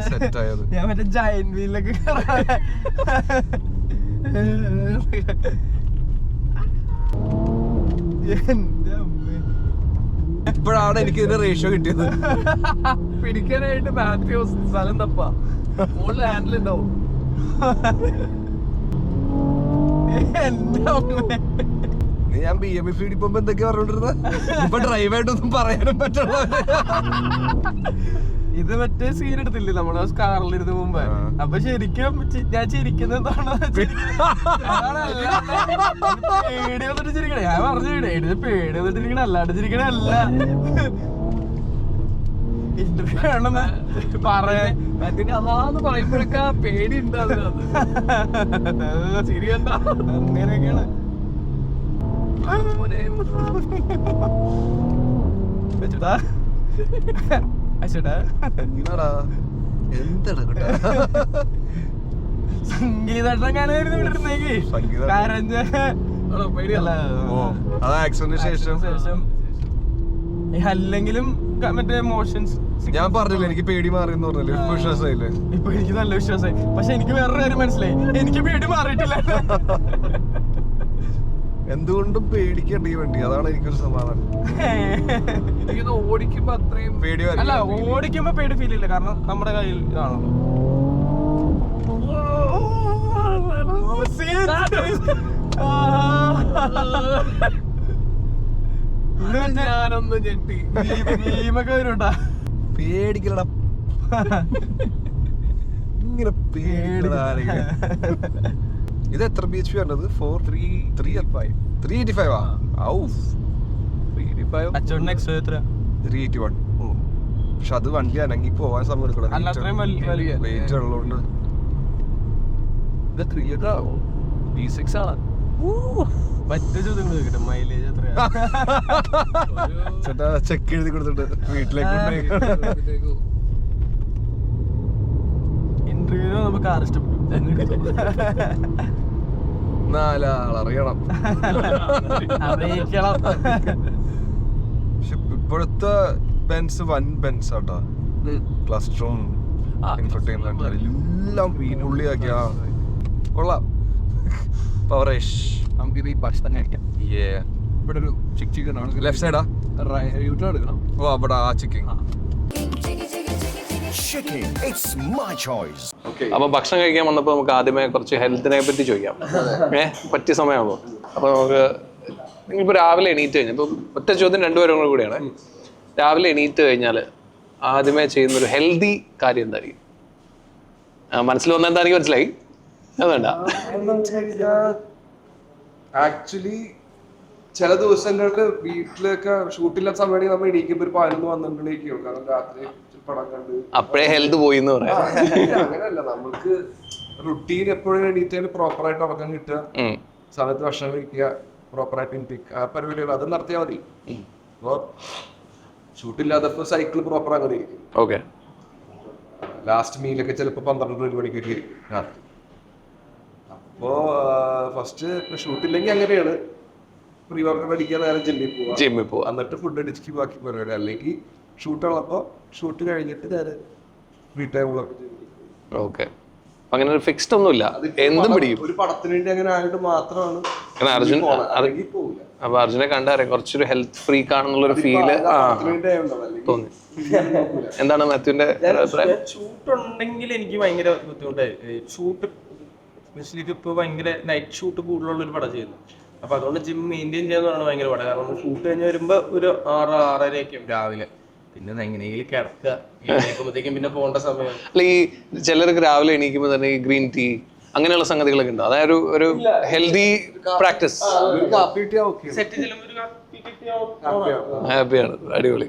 സെറ്റ് ആയത്. ഞാൻ മറ്റേ ജയന്റ് വീലൊക്കെ ഇപ്പോഴാണ് എനിക്ക് ഇതിന്റെ റേഷ്യോ കിട്ടിയത്. പിടിക്കാനായിട്ട് മാത്യൂസ് സ്ഥലം തപ്പാ മുകളിൽ ഹാൻഡിൽ ഉണ്ടാവും. ഞാൻ BMX ഇടിപ്പോ എന്തൊക്കെയാ പറഞ്ഞോണ്ടിരുന്നത്? ഇപ്പൊ ഡ്രൈവായിട്ടൊന്നും പറയാനും പറ്റുള്ള. ഇത് മറ്റേ സീൻ എടുത്തില്ലേ നമ്മള് കാറിലിരുന്ന് മുമ്പ്? അപ്പൊ ശരിക്കും ഞാൻ ചിരിക്കുന്നതാണോ? പേടി വന്നിട്ട് ചിരിക്കണേ. ഞാൻ പറഞ്ഞു ഇത് പേടി വന്നിട്ട് ഇരിക്കണ, അല്ലാണ്ട് ചിരിക്കണല്ല. ഇന്റർവ്യൂ വേണമെന്ന് അതാന്ന് പറയുമ്പോഴൊക്കെ പേടി ഉണ്ട് അതിനകത്ത്. ശരിയണ്ട, അങ്ങനെയൊക്കെയാണ്. സംഗീതമായിരുന്നു വിട്ടിരുന്നെങ്കിൽ കരഞ്ഞ അത് ആക്സിഡന്റിന് ശേഷം അല്ലെങ്കിലും മറ്റേ മോഷൻസ് ഞാൻ പറഞ്ഞില്ല എനിക്ക് പേടി മാറി എന്ന് പറഞ്ഞില്ലേ, ഇപ്പൊ വിശ്വാസമായില്ലേ? ഇപ്പൊ എനിക്ക് നല്ല വിശ്വാസമായി. പക്ഷെ എനിക്ക് വേറൊരു കാര്യം മനസ്സിലായി, എനിക്ക് പേടി മാറിയിട്ടില്ല. എന്തുകൊണ്ടും പേടിക്കണ്ട ഈ വണ്ടി, അതാണ് എനിക്കൊരു സമാധാനം. ഓടിക്കുമ്പോ അത്രയും പേടി അല്ല, ഓടിക്കുമ്പോ പേടി ഫീൽ ഇല്ല, കാരണം നമ്മുടെ കയ്യിൽ ഇതാണല്ലോ. ഞാനൊന്ന് ഞെട്ടി. ഭീമൊക്കെ വരുണ്ടാ. പേടിക്കലടാ, ഇങ്ങനെ പേടിക്കടാ. ഇത് എത്ര ബി എച്ച് പി വേണ്ടത്? 385 അച്ചോടിന് എക്സ്ട്രാ എത്ര? 381. പക്ഷെ അത് വണ്ടി അനങ്ങി പോവാൻ സമയം എടുക്കണം, അല്ല, അത്രയും വലിയ വെയിറ്റ് ഉള്ളതുകൊണ്ട്. ഇത് 3 ആവും, V6 ആണ്. മറ്റേ ചോദ്യം ചോദിക്കട്ടെ, മൈലേജ് എത്രയാ? ചേട്ടാ ചെക്ക് എഴുതി കൊടുത്തിട്ട് വീട്ടിലേക്ക് ഇന്റർവ്യൂവിന് നമുക്ക് കാർ ഇഷ്ടപ്പെട്ടു. നാലാളറിയണം. അറിയിക്കണം. പക്ഷെ ഇപ്പോഴത്തെ ബെൻസ് വൻ ബെൻസ് ആട്ടോ, ക്ലസ്റ്ററും ഇൻഫർടൈൻമെന്റ് എല്ലാം വീനുള്ളിയാക്കിയാ കൊള്ളാം. പവറേഷ്. നമുക്ക് ഈ ഭക്ഷണം കഴിക്കാം. ഇവിടെ ഒരു ചിക്കൻ ആണ്. ലെഫ്റ്റ് സൈഡാ യൂട്ടേൺ എടുക്കണം. ഓ അവിടെ ആ ചിക്കൻ. അപ്പൊ ഭക്ഷണം കഴിക്കാൻ വന്നപ്പോ നമുക്ക് ആദ്യമേ കുറച്ച് ഹെൽത്തിനെ പറ്റി ചോദിക്കാം. പറ്റിയ സമയമാണോ? അപ്പൊ നമുക്ക് നിങ്ങളിപ്പോ രാവിലെ എണീറ്റ് കഴിഞ്ഞാൽ, ഇപ്പൊ ഒറ്റ ചോദ്യം രണ്ടുപേരും കൂടിയാണ്. രാവിലെ എണീറ്റ് കഴിഞ്ഞാൽ ആദ്യമേ ചെയ്യുന്ന ഒരു ഹെൽത്തി കാര്യം എന്തായിരിക്കും? മനസ്സിൽ വന്ന എന്താ എനിക്ക് മനസ്സിലായി, അതുകൊണ്ട. ആക്ച്വലി ചില ദിവസങ്ങളില് വീട്ടിലൊക്കെ ഷൂട്ടില്ലാത്ത സമയത്ത് നമ്മൾ എണീക്കുമ്പോ ഒരു 11-12 എണീക്കും, കാരണം രാത്രി പടം കണ്ട് അപ്പഴേ ഹെൽത്ത് പോയി എന്ന് പറയാം. അങ്ങനെയല്ല, നമുക്ക് റുട്ടീൻ എപ്പോഴും എണീറ്റാലും പ്രോപ്പറായിട്ട് ഉറക്കം കിട്ടുക, സമയത്ത് ഭക്ഷണം കഴിക്കുക, പ്രോപ്പറായിട്ട് ഇൻപിക്ക്, ആ പരിപാടികൾ അത് നടത്തിയാൽ മതി. അപ്പോ ഷൂട്ടില്ലാത്തപ്പോ സൈക്കിൾ പ്രോപ്പർ അങ്ങനെ ഇരിക്കും. ഓക്കെ. ലാസ്റ്റ് മീലൊക്കെ ചിലപ്പോൾ 12-1 മണിക്കൊക്കെ ഇരിക്കും രാത്രി. അപ്പോ ഫസ്റ്റ് ഷൂട്ടില്ലെങ്കിൽ അങ്ങനെയാണ്, പ്രീ വർക്കൗട്ട് അടിക്കാൻ നേരം ജിമ്മിൽ പോവാം, എന്നിട്ട് ഫുഡ് അടിച്ചിട്ട് ബാക്കി പരിപാടി. അല്ലെങ്കിൽ ഷൂട്ടുള്ളപ്പോ ഷൂട്ട് കഴിഞ്ഞിട്ട് നേരെ ഫ്രീ ടൈമുകളൊക്കെ ചെയ്യും. ഓക്കെ. അങ്ങനെ ഒരു ഫിക്സ്ഡ് ഒന്നുമില്ല, എന്തും പിടിക്കും. ഒരു പടത്തിന് വേണ്ടി അങ്ങനെ ആയിട്ട് മാത്രമാണ് അർജുൻ. പോവില്ല. അപ്പൊ അർജുനെ കണ്ടറിയാം കുറച്ചൊരു ഹെൽത്ത് ഫ്രീക്ക് ആണെന്നുള്ളൊരു ഫീല് തോന്നി. എന്താണ് മാത്യുവിന്റെ അഭിപ്രായം? ഷൂട്ട് ഉണ്ടെങ്കിൽ എനിക്ക് ഭയങ്കര ബുദ്ധിമുട്ടായി. ഷൂട്ട് സ്പെഷ്യലി ഇപ്പൊ ഭയങ്കര നൈറ്റ് ഷൂട്ട് കൂടുതലുള്ള ഒരു പടം ചെയ്യുന്നു. അപ്പൊ അതുകൊണ്ട് ജിം മെയിൻറ്റെയിൻ ചെയ്യാന്ന് പറഞ്ഞാൽ ഭയങ്കര പടം. കാരണം ഷൂട്ട് കഴിഞ്ഞ് വരുമ്പോ ഒരു 6-6:30 രാവിലെ, പിന്നെ എങ്ങനെയെങ്കിലും കിടക്കുമ്പോഴത്തേക്കും പിന്നെ പോകേണ്ട സമയം. അല്ല, ഈ ചിലർക്ക് രാവിലെ എണീക്കുമ്പോൾ തന്നെ ഈ ഗ്രീൻ ടീ അങ്ങനെയുള്ള സംഗതികളൊക്കെ ഉണ്ട്, അതായത് ഒരു ഹെൽത്തി പ്രാക്ടീസ്. ഹാപ്പിയാണ്, അടിപൊളി.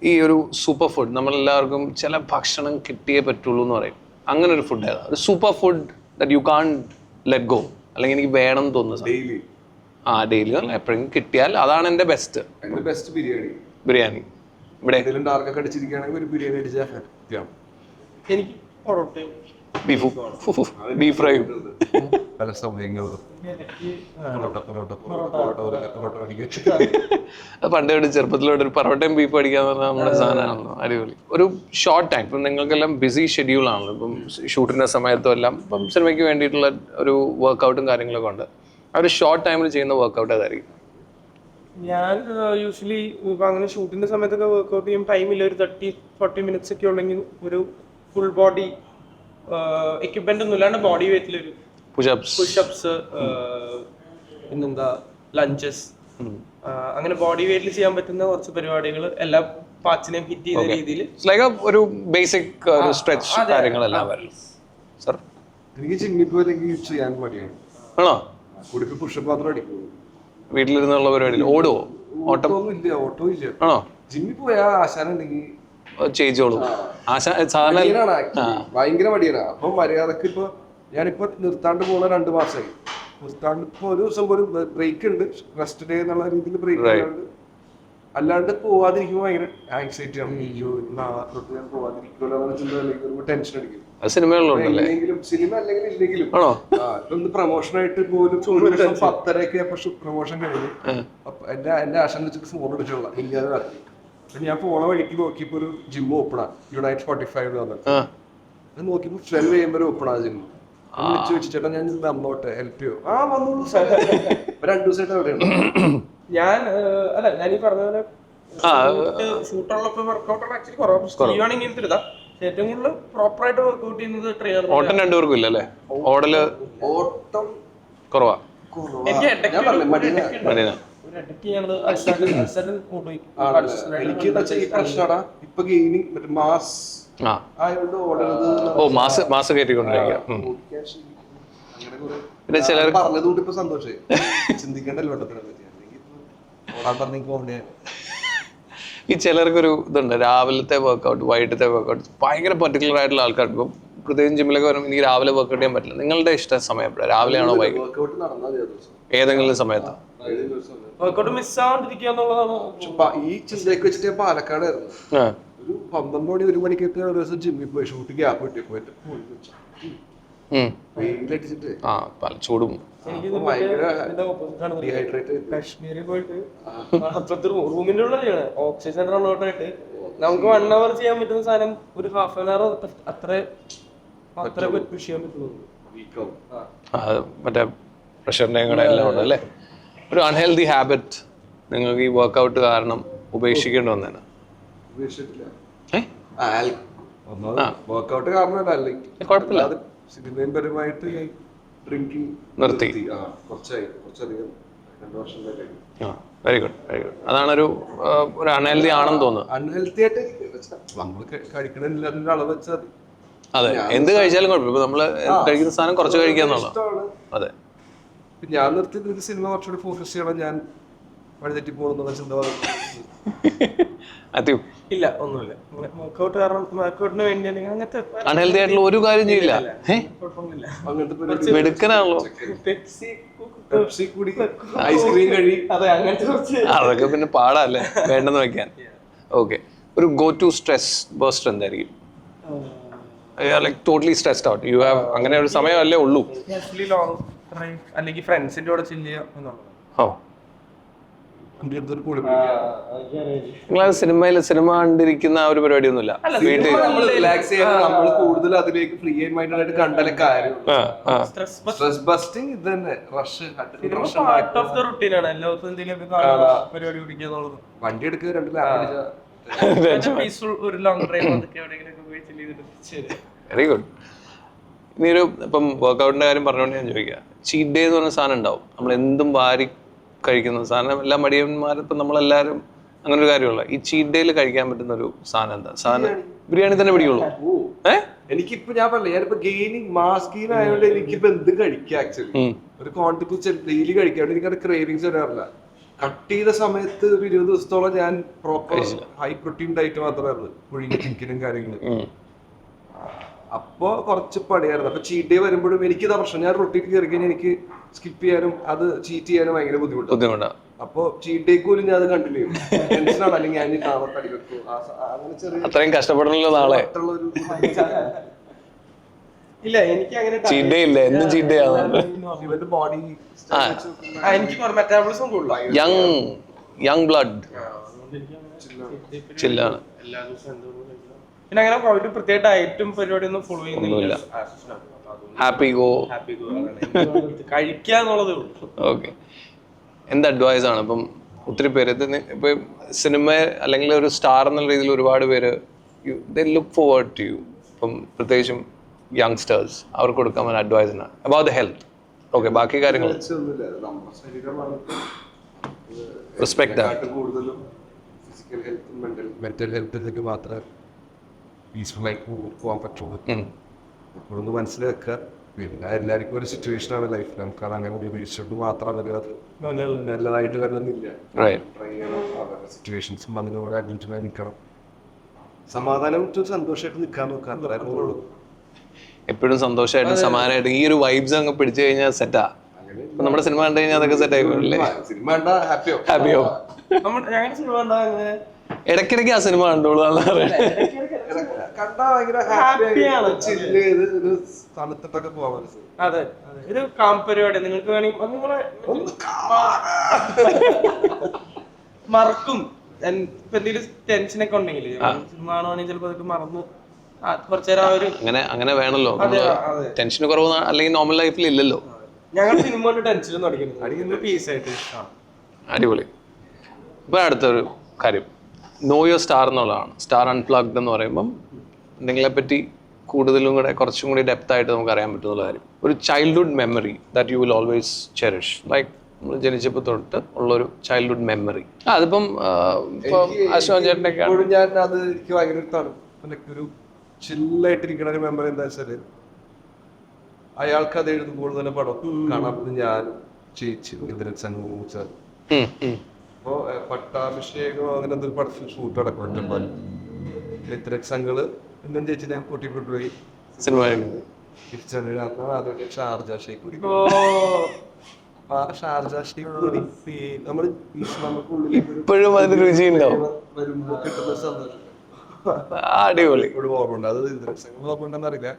ഈ ഒരു സൂപ്പർ ഫുഡ് നമ്മളെല്ലാവർക്കും ചില ഭക്ഷണം കിട്ടിയേ പറ്റുള്ളൂ എന്ന് പറയും. അങ്ങനെ ഒരു ഫുഡ് ഏതാ? ഒരു super food that you can't let go, അല്ലെങ്കിൽ എനിക്ക് വേണം എന്ന് തോന്നുന്നു. ഡെയിലി എപ്പോഴെങ്കിലും കിട്ടിയാൽ അതാണ് എൻ്റെ ബെസ്റ്റ്. ബിരിയാണി. ഇവിടെ എനിക്ക് പൊറോട്ടയും ബീഫ് ഫ്രൈയും പല സമയങ്ങളും പണ്ട് ചെറുപ്പത്തിലോട്ട് ഒരു പൊറോട്ടയും ബീഫ് അടിക്കാന്ന് പറഞ്ഞാൽ നമ്മുടെ സാധനമാണല്ലോ, അടിപൊളി. ഒരു ഷോർട്ട് ടൈം, ഇപ്പം നിങ്ങൾക്കെല്ലാം ബിസി ഷെഡ്യൂൾ ആണല്ലോ, ഇപ്പം ഷൂട്ടിൻ്റെ സമയത്തും എല്ലാം ഇപ്പം സിനിമയ്ക്ക് വേണ്ടിയിട്ടുള്ള ഒരു വർക്കൗട്ടും കാര്യങ്ങളൊക്കെ ഉണ്ട്. ആ ഒരു ഷോർട്ട് ടൈമിൽ ചെയ്യുന്ന വർക്കൗട്ട് ഏതായിരിക്കും? ഞാൻ യൂഷ്വലി അങ്ങനെ ഷൂട്ടിന്റെ സമയത്തൊക്കെ വർക്ക്ഔട്ട് ചെയ്യും. ടൈമില്ല, ഒരു 30-40 മിനിറ്റ്സ് ഒക്കെ ഉണ്ടെങ്കിൽ ഒരു ഫുൾ ബോഡി എക്യുപ്മെന്റ് ഒന്നും ഇല്ലാണ്ട് ബോഡി വെയിറ്റിലൊരു പുഷപ്സ്, പിന്നെന്താ ലഞ്ചസ്, അങ്ങനെ ബോഡി വെയിറ്റിൽ ചെയ്യാൻ പറ്റുന്ന കുറച്ച് പരിപാടികൾ എല്ലാ പാർട്സിനെയും ഹിറ്റ് ചെയ്യുന്ന രീതിയിൽ ഒരു ബേസിക് സ്ട്രെച്ച് കാര്യങ്ങളെല്ലാം വരും. സർ, എനിക്ക് ജിമ്മിൽ പോയില്ലെങ്കിൽ ചെയ്യാൻ മടിയാണ്. ആണോ? പുഷപ്പ് മാത്രം അടിക്കും. വീട്ടിലിരുന്നുള്ള പരിപാടി ഓടുവോ? ഓട്ടം ഇല്ല, ഓട്ടോ ഇല്ല. ആണോ? ജിമ്മിൽ പോയാ ആശാന ഉണ്ടെങ്കിൽ ചെയ്യിച്ചോളൂ. ഭയങ്കര മടിയാണ്. അപ്പൊ മര്യാദക്ക് ഇപ്പൊ ഞാനിപ്പോ നിർത്താണ്ട് പോണ 2 മാസമായി. നിർത്താണ്ട് ഇപ്പൊ ഒരു ദിവസം പോലും ബ്രേക്ക് ഉണ്ട്, റെസ്റ്റ് ഡേ എന്നുള്ള രീതിയിൽ ബ്രേക്ക് ഉണ്ട്. അല്ലാണ്ട് പോവാതിരിക്കുമ്പോൾ ഭയങ്കര ആങ്സൈറ്റി ആണ്. അയ്യോ നാളെ തൊട്ട് ഞാൻ പോവാതിരിക്കുമല്ലോ ചിന്ത, അല്ലെങ്കിൽ ടെൻഷൻ അടിക്കും. എങ്ങനെയെങ്കിലും സിനിമ അല്ലെങ്കിൽ ഇല്ലെങ്കിലും ഒന്ന് പ്രൊമോഷനായിട്ട് പോലും 10:30 പ്രൊമോഷൻ കഴിഞ്ഞു. അപ്പൊ എന്റെ ആശാൻ വെച്ചിട്ട് ഫോൺ എടുത്തുള്ള ഇല്ലാതെ രാത്രി. അപ്പൊ ഞാൻ പോണ വഴിക്ക് നോക്കിയപ്പോ ഒരു ജിം ഓപ്പണാ, യുണൈറ്റ് 45 വന്നിട്ട്. അത് നോക്കിയപ്പോ 12 കഴിയുമ്പോ ഓപ്പണാ ജിം. വിളിച്ചു വെച്ചിട്ടാ ഞാൻ വന്നോട്ടെ ഹെൽപ്പ് ചെയ്യോ? ആ വന്നു. 2 ദിവസമായിട്ട് അവിടെയാണ് ഞാൻ. അല്ല ഞാനീ പറഞ്ഞ പോലെ ഷൂട്ടുള്ളപ്പോ വർക്കൗട്ട് ആക്ച്വലി കുറവാണെങ്കിൽ ഏറ്റവും കൂടുതൽ പ്രോപ്പർ ആയിട്ട് വർക്ക്ഔട്ട് ചെയ്യുന്നത് ട്രെയിനർ. ഓട്ടം രണ്ടുപേർക്കും ഇല്ല അല്ലേ? ഓടല് ഓട്ടം കുറവാ. എനിക്ക് ഈ പ്രശ്നടാ ഇപ്പൊ ഗെയിനിങ് മാസ് ആയതുകൊണ്ട് ഓടരുത്. ഓ മാസ് കയറ്റിക്കൊണ്ടിരിക്കുക. പിന്നെ ചിലർ പറഞ്ഞതുകൊണ്ട് ഇപ്പൊ സന്തോഷമായി. ചിന്തിക്കേണ്ടല്ലോ ഓട്ടത്തിനെ പറ്റി. ഓടാൻ പറഞ്ഞ ഈ ചിലർക്കൊരു ഇതുണ്ട്, രാവിലത്തെ വർക്കൗട്ട് വൈകിട്ടത്തെ വർക്കൗട്ട് ഭയങ്കര പർട്ടിക്കുലർ ആയിട്ടുള്ള ആൾക്കാർക്ക്. ഇപ്പം പ്രത്യേകിച്ച് ജിമ്മിലൊക്കെ വരുമ്പോൾ എനിക്ക് രാവിലെ വർക്കൗട്ട് ചെയ്യാൻ പറ്റില്ല. നിങ്ങളുടെ ഇഷ്ട സമയം എപ്പോഴാണ്? രാവിലെയാണോ വൈകിട്ട്? ഏതെങ്കിലും സമയത്താ? വർക്കൗട്ട് മിസ്സാവാണ്ടിരിക്കുക എന്നുള്ളതാണ് ഈ ചിന്തയൊക്കെ വെച്ചിട്ട് ഞാൻ പാലക്കാടായിരുന്നു. ഒരു 12 മണി 1 മണിക്കൊക്കെ ഒരു ദിവസം ജിമ്മിൽ പോയി ഷൂട്ട് ഗ്യാപ്പ് കിട്ടി പോയിട്ട് വെയിലടിച്ചിട്ട് ചൂടും കാശ്മീരിൽ പോയിട്ട് റൂമിന്റെ ഉള്ളിലാണ് ഓക്സിജൻ റണ്ണൗട്ടായിട്ട് നമുക്ക് 1 hour ചെയ്യാൻ പറ്റുന്ന സാധനം ഒരു ഹാഫ് ആൻ അവർ അത്ര ചെയ്യാൻ പറ്റുള്ളൂ. മറ്റേ പ്രഷറിന്റെ എല്ലാം ഉണ്ട് അല്ലേ? ഒരു അൺഹെൽത്തി ഹാബിറ്റ് നിങ്ങൾക്ക് ഈ വർക്കൗട്ട് കാരണം ഉപേക്ഷിക്കേണ്ടി വന്നേനെ? വർക്കൗട്ട് കാരണമല്ല, കുഴപ്പമില്ല, സിനിമയും പരമായിട്ട് ഡ്രിങ്കിങ് നിർത്തി. കുറച്ചധികം 2 വർഷം കഴിഞ്ഞു. Very good very good. അതാണൊരു അൺഹെൽത്തി ആണെന്ന് തോന്നുന്നു. അൺഹെൽത്തി ആയിട്ട് നമ്മൾ കഴിക്കണമെന്നില്ല അളവ് വെച്ചാൽ അതെ, എന്ത് കഴിച്ചാലും കുഴപ്പമില്ല. ഇപ്പൊ നമ്മള് കഴിക്കുന്ന സാധനം കുറച്ച് കഴിക്കാന്നുള്ള. അതെ, ഞാൻ നിർത്തി സിനിമ കുറച്ചുകൂടി ഫോക്കസ് ചെയ്യണം. ഞാൻ വഴിതെറ്റി പോകുന്ന ചിന്ത ഇല്ല, ഒന്നുമില്ല. വർക്കൗട്ട് കാരണം വർക്കൗട്ടിന് വേണ്ടി അങ്ങനത്തെ അൺഹെൽത്തി ആയിട്ടുള്ള ഒരു കാര്യം ചെയ്യില്ല. മെടുക്കനാണല്ലോ. ഐസ്ക്രീം കഴി അതൊക്കെ പിന്നെ പാടല്ലേ വേണ്ടെന്ന് വെക്കാൻ. ഓക്കെ, ഒരു ഗോ ടു സ്ട്രെസ് ബസ്റ്റർ എന്തായിരിക്കും? Like totally stressed out, you have അങ്ങനെ ഒരു സമയമല്ലേ ഉള്ളൂ. അല്ലെങ്കിൽ ഫ്രണ്ട്സിന്റെ കൂടെ ചില്ല് ചെയ്യുക. നിങ്ങൾ സിനിമ കണ്ടിരിക്കുന്ന ആ ഒരു പരിപാടി ഒന്നുമില്ല. വീട്ടിൽ റിലാക്സ് ചെയ്യാൻ നമ്മൾ കൂടുതൽ അതിലേക്ക് ഫ്രീ ആൻഡ് മൈൻഡ് ആയിട്ട് കണ്ടാലേ കാര്യം. സ്ട്രെസ് ബസ്റ്റിംഗ് ഇത് തന്നെ. വണ്ടി എടുക്കുക, 2 വെരി ഗുഡ്. ഇനി ഒരു ഇപ്പം വർക്കൗട്ടിന്റെ കാര്യം പറഞ്ഞുകൊണ്ട് ഞാൻ ചോദിക്കാം, ചീറ്റ് ഡേ എന്ന് പറഞ്ഞ സാധനം ഉണ്ടാവും. നമ്മൾ എന്തും വാരി കഴിക്കുന്ന സാധനം. എല്ലാ മടിയന്മാരിപ്പം നമ്മളെല്ലാവരും അങ്ങനെ ഒരു കാര്യമുള്ള. ഈ ചീറ്റ് ഡേയിൽ കഴിക്കാൻ പറ്റുന്ന ഒരു സാധനം എന്താ? സാധനം ബിരിയാണി തന്നെ പിടിക്കുള്ളൂ. എനിക്കിപ്പോ ഞാൻ പറഞ്ഞില്ല, ഞാനിപ്പോ ഗെയിനിങ് മാസ് ഗെയിൻ ആയതുകൊണ്ട് എനിക്കിപ്പോ എന്ത് കഴിക്കാം. ആക്ച്വലി ഒരു ക്വാണ്ടിറ്റി ഡെയിലി കഴിക്കാൻ എനിക്കത് ക്രേവിങ്സ് വരാറില്ല. കട്ട് ചെയ്ത സമയത്ത് ഒരു 20 ദിവസത്തോളം ഞാൻ പ്രോപ്പർ ഹൈ പ്രോട്ടീൻ ഡയറ്റ് മാത്രമായിരുന്നു, പുഴുങ്ങിയ ചിക്കനും കാര്യങ്ങളും. അപ്പൊ കുറച്ച് പണിയായിരുന്നു. അപ്പൊ ചീറ്റ് ഡേ വരുമ്പോഴും എനിക്കിതാ പ്രശ്നം. ഞാൻ റൊട്ടീൻ കയറി കഴിഞ്ഞാൽ എനിക്ക് സ്കിപ്പ് ചെയ്യാനും അത് ചീറ്റ് ചെയ്യാനും ഭയങ്കര ബുദ്ധിമുട്ടാണ്. അപ്പൊ ചീറ്റ് ഡേക്ക് പോലും ഞാൻ അത് കണ്ടിന്യൂ ചെയ്യും. ടെൻഷനാണ്, അല്ലെങ്കിൽ ഞാൻ നാളെ തടി വെക്കും. അങ്ങനെ ചെറിയ അത്രയും കഷ്ടപ്പെടണല്ലോ നാളെ. ഇല്ല, എനിക്ക് അങ്ങനെ ചീറ്റ് ഡേ ഇല്ല, എന്നും ചീറ്റ് ഡേ ആണ്. ഇവന്റെ ബോഡി എനിക്ക് മെറ്റാബോളിസം കൂടുതലാണ്. യങ് ബ്ലഡ് ചില്ലാണ്. പിന്നെ അങ്ങനെ ഒരു പ്രത്യേക ഡയറ്റും പരിപാടി ഒന്നും ഫോളോ ചെയ്യുന്നില്ല. ഹാപ്പി ഗോ കഴിക്കുക എന്നുള്ളതേ ഉള്ളൂ. ഓക്കെ, എന്ത് അഡ്വൈസ് ആണ് ഇപ്പം ഒത്തിരി പേര് ഇപ്പൊ സിനിമ അല്ലെങ്കിൽ ഒരു സ്റ്റാർ എന്നുള്ള രീതിയിൽ ഒരുപാട് പേര് they look forward to you. ഇപ്പം പ്രത്യേകിച്ചും യങ്സ്റ്റേഴ്സ് അവർക്ക് കൊടുക്കാൻ ഒരു അഡ്വൈസ് ആണ് അബൌട്ട് ദ ഹെൽത്ത്. ഓക്കെ, ബാക്കി കാര്യങ്ങൾ റെസ്പെക്ട് മെന്റൽ ഹെൽത്തിലേക്ക് മാത്രമേ പീസ്ഫുള്ളായിട്ട് പോകാൻ പറ്റുള്ളൂ. അപ്പോഴൊന്ന് മനസ്സിലാക്കുക. പിന്നെ എല്ലാവർക്കും ഒരു സിറ്റുവേഷൻ ആണ് ലൈഫിൽ. നമുക്ക് അത് അങ്ങനെ ഉപയോഗിച്ചിട്ട് മാത്രം നല്ലതായിട്ട് വരുന്നില്ല. സിറ്റുവേഷൻസും അതിനോട് അഡ്ജസ്റ്റ്മെന്റ് നിൽക്കണം. സമാധാനം സന്തോഷമായിട്ട് നിൽക്കാൻ നോക്കാം. എപ്പോഴും സന്തോഷമായിട്ടും സമാധാനമായിട്ടും ഈ ഒരു വൈബ്സ് അങ്ങ് പിടിച്ചു കഴിഞ്ഞാൽ സെറ്റാ. അപ്പൊ നമ്മുടെ സിനിമ കണ്ടു കഴിഞ്ഞാൽ അതൊക്കെ സെറ്റ് ആയിക്കോളല്ലേ? സിനിമ കണ്ടാ ഹാപ്പിയോ? ഹാപ്പിയോ? ഞങ്ങളുടെ സിനിമ കണ്ടാ അങ്ങനെ ഇടയ്ക്കിടയ്ക്ക് ആ സിനിമ കണ്ടോളൂ. കണ്ടാ ഭയങ്കര ഹാപ്പിയാണ്, ചില്ല് ചെയ്ത് ഒരു തണുത്തിട്ടൊക്കെ പോവാൻ മനസ്സിലായി. അതെ ഒരു കാം പരിപാടി നിങ്ങൾക്ക് വേണമെങ്കിൽ നിങ്ങളെ മറക്കും. ഇപ്പൊ എന്തെങ്കിലും ടെൻഷനൊക്കെ ഉണ്ടെങ്കിൽ സിനിമ കാണുവാണെങ്കിൽ ചിലപ്പോ അതൊക്കെ മറന്നു കുറച്ചേരം ആ ഒരു അങ്ങനെ വേണല്ലോ. ടെൻഷൻ കുറവ് അല്ലെങ്കിൽ നോർമൽ ലൈഫിൽ ഇല്ലല്ലോ. ഞങ്ങൾ സിനിമ കൊണ്ട് ടെൻഷൻ തുടങ്ങിയിരുന്നു പീസ് ആയിട്ട്. അടിപൊളി. ഇപ്പൊ അടുത്തൊരു കാര്യം, നോ യുവർ സ്റ്റാർ എന്നുള്ളതാണ്. സ്റ്റാർ അൺപ്ലഗ്ഡ് എന്ന് പറയുമ്പം നിങ്ങളെ പറ്റി കൂടുതലും കൂടെ കുറച്ചും കൂടി ഡെപ്ത് ആയിട്ട് നമുക്ക് അറിയാൻ പറ്റുന്ന കാര്യം, ഒരു childhood memory that you will always cherish, like നമ്മൾ ജനിച്ചപ്പോൾ തൊട്ട് ഉള്ളൊരു ചൈൽഡ്ഹുഡ് മെമ്മറി. അതിപ്പം അശ്വൻ ചേട്ടനൊക്കെ ഞാൻ അത് എനിക്ക് ഭയങ്കര ഒരു ചില്ലായിട്ടിരിക്കണ ഒരു മെമ്മറി എന്താ വെച്ചാല്, അയാൾക്ക് അത് എഴുതുമ്പോൾ തന്നെ പടം കാണാൻ ഞാൻ ചേച്ചി സംഘം അപ്പോ പട്ടാഭിഷേകം അങ്ങനെ എന്തൊരു പടത്തിൽ ഷൂട്ട് നടക്കും. ഇത്തരക്ഷങ്ങള് പിന്നെ ചേച്ചി ഞാൻ കൂട്ടിക്കൊണ്ടുപോയി സിനിമ ഷാർജ ഷേഖ് നമ്മള് ഇപ്പോഴും അതിന് രുചിയുണ്ടാവും. വരുമ്പോ കിട്ടുന്ന സന്തോഷം അടിപൊളി. ഓർമ്മ ഉണ്ട്. അത് ഇന്ദ്രൻസംഘം ഓർമ്മ ഉണ്ടെന്ന് അറിയില്ല.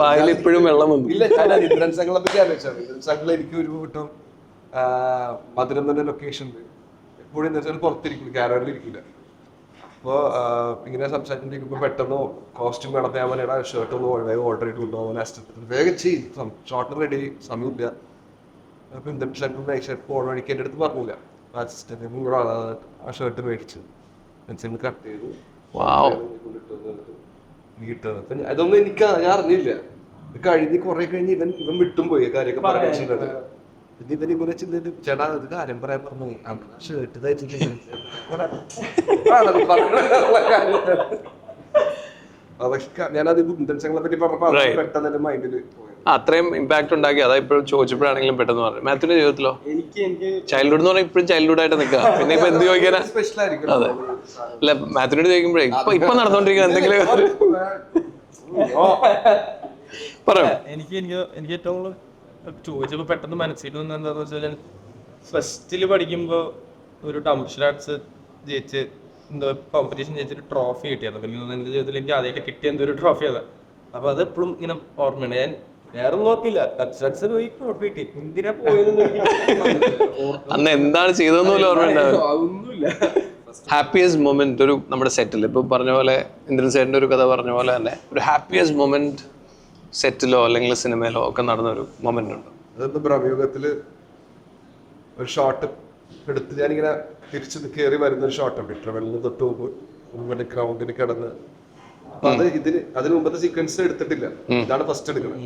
വായിൽ ഇപ്പോഴും വെള്ളം വന്നു. ഇല്ല, ഞാൻ ഇന്ദ്രൻസംഘങ്ങളെ പറ്റി ആലോചിച്ചാൽ ഇന്ദ്രൻസംഘങ്ങൾ എനിക്ക് ഒരു കൂട്ടം മധുരം തന്നെ ലൊക്കേഷൻ ഉണ്ട്. എപ്പോഴും എന്താ വെച്ചാൽ പുറത്തിരിക്കില്ല, ക്യാരവനിൽ ഇരിക്കില്ല. അപ്പോൾ ഇങ്ങനെ സംസാരിച്ചിരിക്കുമ്പോൾ പെട്ടെന്ന് കോസ്റ്റ്യൂം വേണത്തെ അവനയുടെ ഷർട്ട് ഒന്ന് വേഗം ഓർഡർ ചെയ്ത് കൊണ്ടുപോകാൻ അസിസ്റ്റന്റ് വേഗം ചെയ്യും, ഷോർട്ട് റെഡി സമയമില്ല. അപ്പോൾ ഇന്ദ്രൻസംഘം നൈറ്റ് ഷർട്ട് പോകണ വഴിക്ക് എൻ്റെ അടുത്ത് പറഞ്ഞില്ല, അസിസ്റ്റന്റ് ആ ഷർട്ട് മേടിച്ചു കട്ട് ചെയ്തു വീട്ടത്. അതൊന്നും എനിക്ക് ഞാൻ അറിഞ്ഞില്ല. കഴിഞ്ഞ് കുറെ കഴിഞ്ഞ് ഇവൻ വിട്ടും പോയി കാര്യമൊക്കെ പറഞ്ഞിട്ടുണ്ട്. പിന്നെ ഇവൻ ഇവരെ ചിന്തിട്ട് ചേട്ടാ ഒരു കാര്യം പറയാൻ പറഞ്ഞു, ഷർട്ട് തയ്ച്ചിട്ട് ഞാനത് ഇന്ദ്രൻസംഘങ്ങളെ പറ്റി പറഞ്ഞപ്പോ പെട്ടെന്ന് എന്റെ മൈൻഡിൽ അത്രയും ഇമ്പാക്ട് ഉണ്ടാക്കി. അതാ ഇപ്പോഴും ചോദിച്ചപ്പോഴാണെങ്കിലും പെട്ടെന്ന് പറഞ്ഞു. മാത്യുവിന്റെ ജീവിതത്തിലോ ചൈൽഡ്ഹുഡ് എന്ന് പറഞ്ഞാൽ ഇപ്പോഴും ചൈൽഡ്ഹുഡ് ആയിട്ട് നിൽക്കുക. പിന്നെ ഇപ്പൊ എന്ത് ചോദിക്കാനാ? അതെ, അല്ല മാത്യുവിനോട് ചോദിക്കുമ്പോഴേ ഇപ്പൊ നടന്നുകൊണ്ടിരിക്കുന്ന എന്തെങ്കിലും പറയാം. എനിക്ക് ഏറ്റവും കൂടുതൽ ചോദിച്ചപ്പോ പെട്ടെന്ന് മനസ്സിൽ വന്നത് എന്താന്ന് വെച്ചാൽ, ഫസ്റ്റില് പഠിക്കുമ്പോ ഒരു ടംഷാർട്സ് ജയിച്ച് എന്തോ കോമ്പറ്റീഷൻ ജയിച്ചൊരു ട്രോഫി കിട്ടിയത്. പിന്നെ എന്റെ ജീവിതത്തിൽ എനിക്ക് ആദ്യമായിട്ട് കിട്ടിയ എന്തോ ഒരു ട്രോഫി അതാ. അപ്പൊ അത് എപ്പോഴും ഇങ്ങനെ ഓർമ്മയുണ്ട്. ഞാൻ വേറെ നോക്കില്ല, ടംഷാർട്സ് പോയി ട്രോഫി കിട്ടി, എന്തിനാ പോയെന്ന് അന്ന് എന്താണ് ചെയ്തതെന്ന് പോലും ഓർമ്മയുണ്ടാവില്ല. ഹാപ്പിയസ്റ്റ് മൊമെന്റ് ഒരു നമ്മുടെ സെറ്റിൽ ഇപ്പൊ പറഞ്ഞ പോലെ ഇന്ദ്രൻ സേട്ടൻ്റെ ഒരു കഥ പറഞ്ഞ പോലെ തന്നെ ഒരു ഹാപ്പിയസ്റ്റ് മൊമെന്റ് സെറ്റിലോ അല്ലെങ്കിൽ സിനിമയിലോ ഒക്കെ നടന്നൊരു മൊമെന്റ് ഉണ്ട്. അതൊന്ന് ബ്രഹ്മയുഗത്തില് ഒരു ഷോട്ട് എടുത്ത് ഞാനിങ്ങനെ തിരിച്ച് കയറി വരുന്ന ഒരു ഷോട്ടുണ്ട്. ട്രവലിന് തൊട്ട് മുമ്പ് ഗ്രൗണ്ടിൽ കിടന്ന്. അപ്പൊ അതിന് മുമ്പത്തെ സീക്വൻസ് എടുത്തിട്ടില്ല, ഇതാണ് ഫസ്റ്റ് എടുക്കുന്നത്.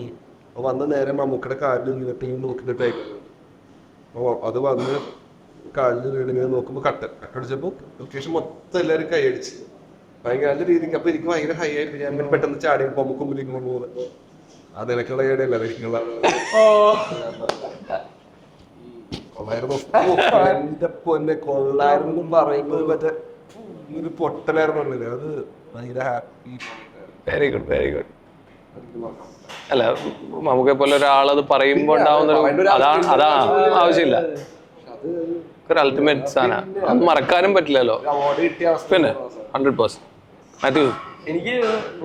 അപ്പൊ വന്ന് നേരെ മമ്മൂക്കയുടെ കാലിൽ ഇങ്ങനെ നോക്കിയിട്ടായിരുന്നു. അപ്പൊ അത് വന്ന് കാലിൽ വീണിങ്ങനെ നോക്കുമ്പോ കട്ടടിച്ചപ്പോ ലൊക്കേഷൻ മൊത്തം എല്ലാവരും കൈയടിച്ച് ഭയങ്കര നല്ല രീതിക്ക്. അപ്പൊ എനിക്ക് ഭയങ്കര ഹൈ ആയിട്ട് ഞാൻ പെട്ടെന്ന് ചാടി മമ്മൂക്ക് മുമ്പിലേക്ക് പോകുന്നത്. അത് എനിക്കുള്ള ഏടയല്ല, എനിക്കുള്ള എന്റെ പൊന്നെ കൊള്ളായിരുന്നു പറയുമ്പോൾ മറ്റേ ഒരു പൊട്ടലായിരുന്നു. അത് ഭയങ്കര happy. Very good, very good. അല്ല നമുക്ക് പോലെ ഒരാളത് പറയുമ്പോ ഉണ്ടാവുന്ന അതാ ആവശ്യമില്ല. ഒരു അൾട്ടിമേറ്റ് സാധനം, അത് മറക്കാനും പറ്റില്ലല്ലോ. പിന്നെ 100%. മാത്യു, എനിക്ക്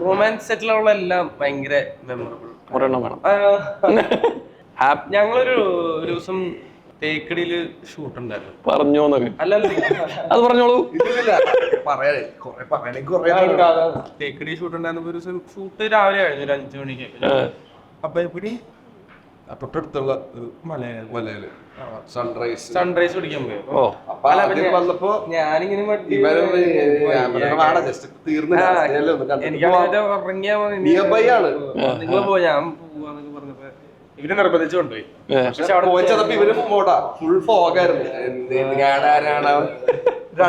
റൊമാൻസ് സെറ്റിലുള്ള എല്ലാം ഭയങ്കര മെമ്മറബിൾ. ഒരെണ്ണം വേണം. ഞങ്ങളൊരു ദിവസം തേക്കടിയില് ഷൂട്ട് ഉണ്ടായിരുന്നു. പറഞ്ഞോന്നൊക്കെ അല്ലല്ല, അത് പറഞ്ഞോളൂ. തേക്കടി ഷൂട്ട് ഉണ്ടായിരുന്നപ്പോ ഒരു ദിവസം ഷൂട്ട് രാവിലെ കഴിഞ്ഞു, ഒരു 5 മണിക്ക്. അപ്പൊ എവിടെ തൊട്ടടുത്തുള്ള മലയില് സൺറൈസ് പിടിക്കാൻ പോയി. വന്നപ്പോ ഞാനിങ്ങനെ എനിക്ക് ഉറങ്ങിയാ നിങ്ങൾ പോ, ഞാൻ പോവാന്നൊക്കെ പറഞ്ഞപ്പോ ഇവര് നിർബന്ധിച്ചു കൊണ്ടുപോയി. ഇവര് ഫുൾ ഫോഗായിരുന്നു.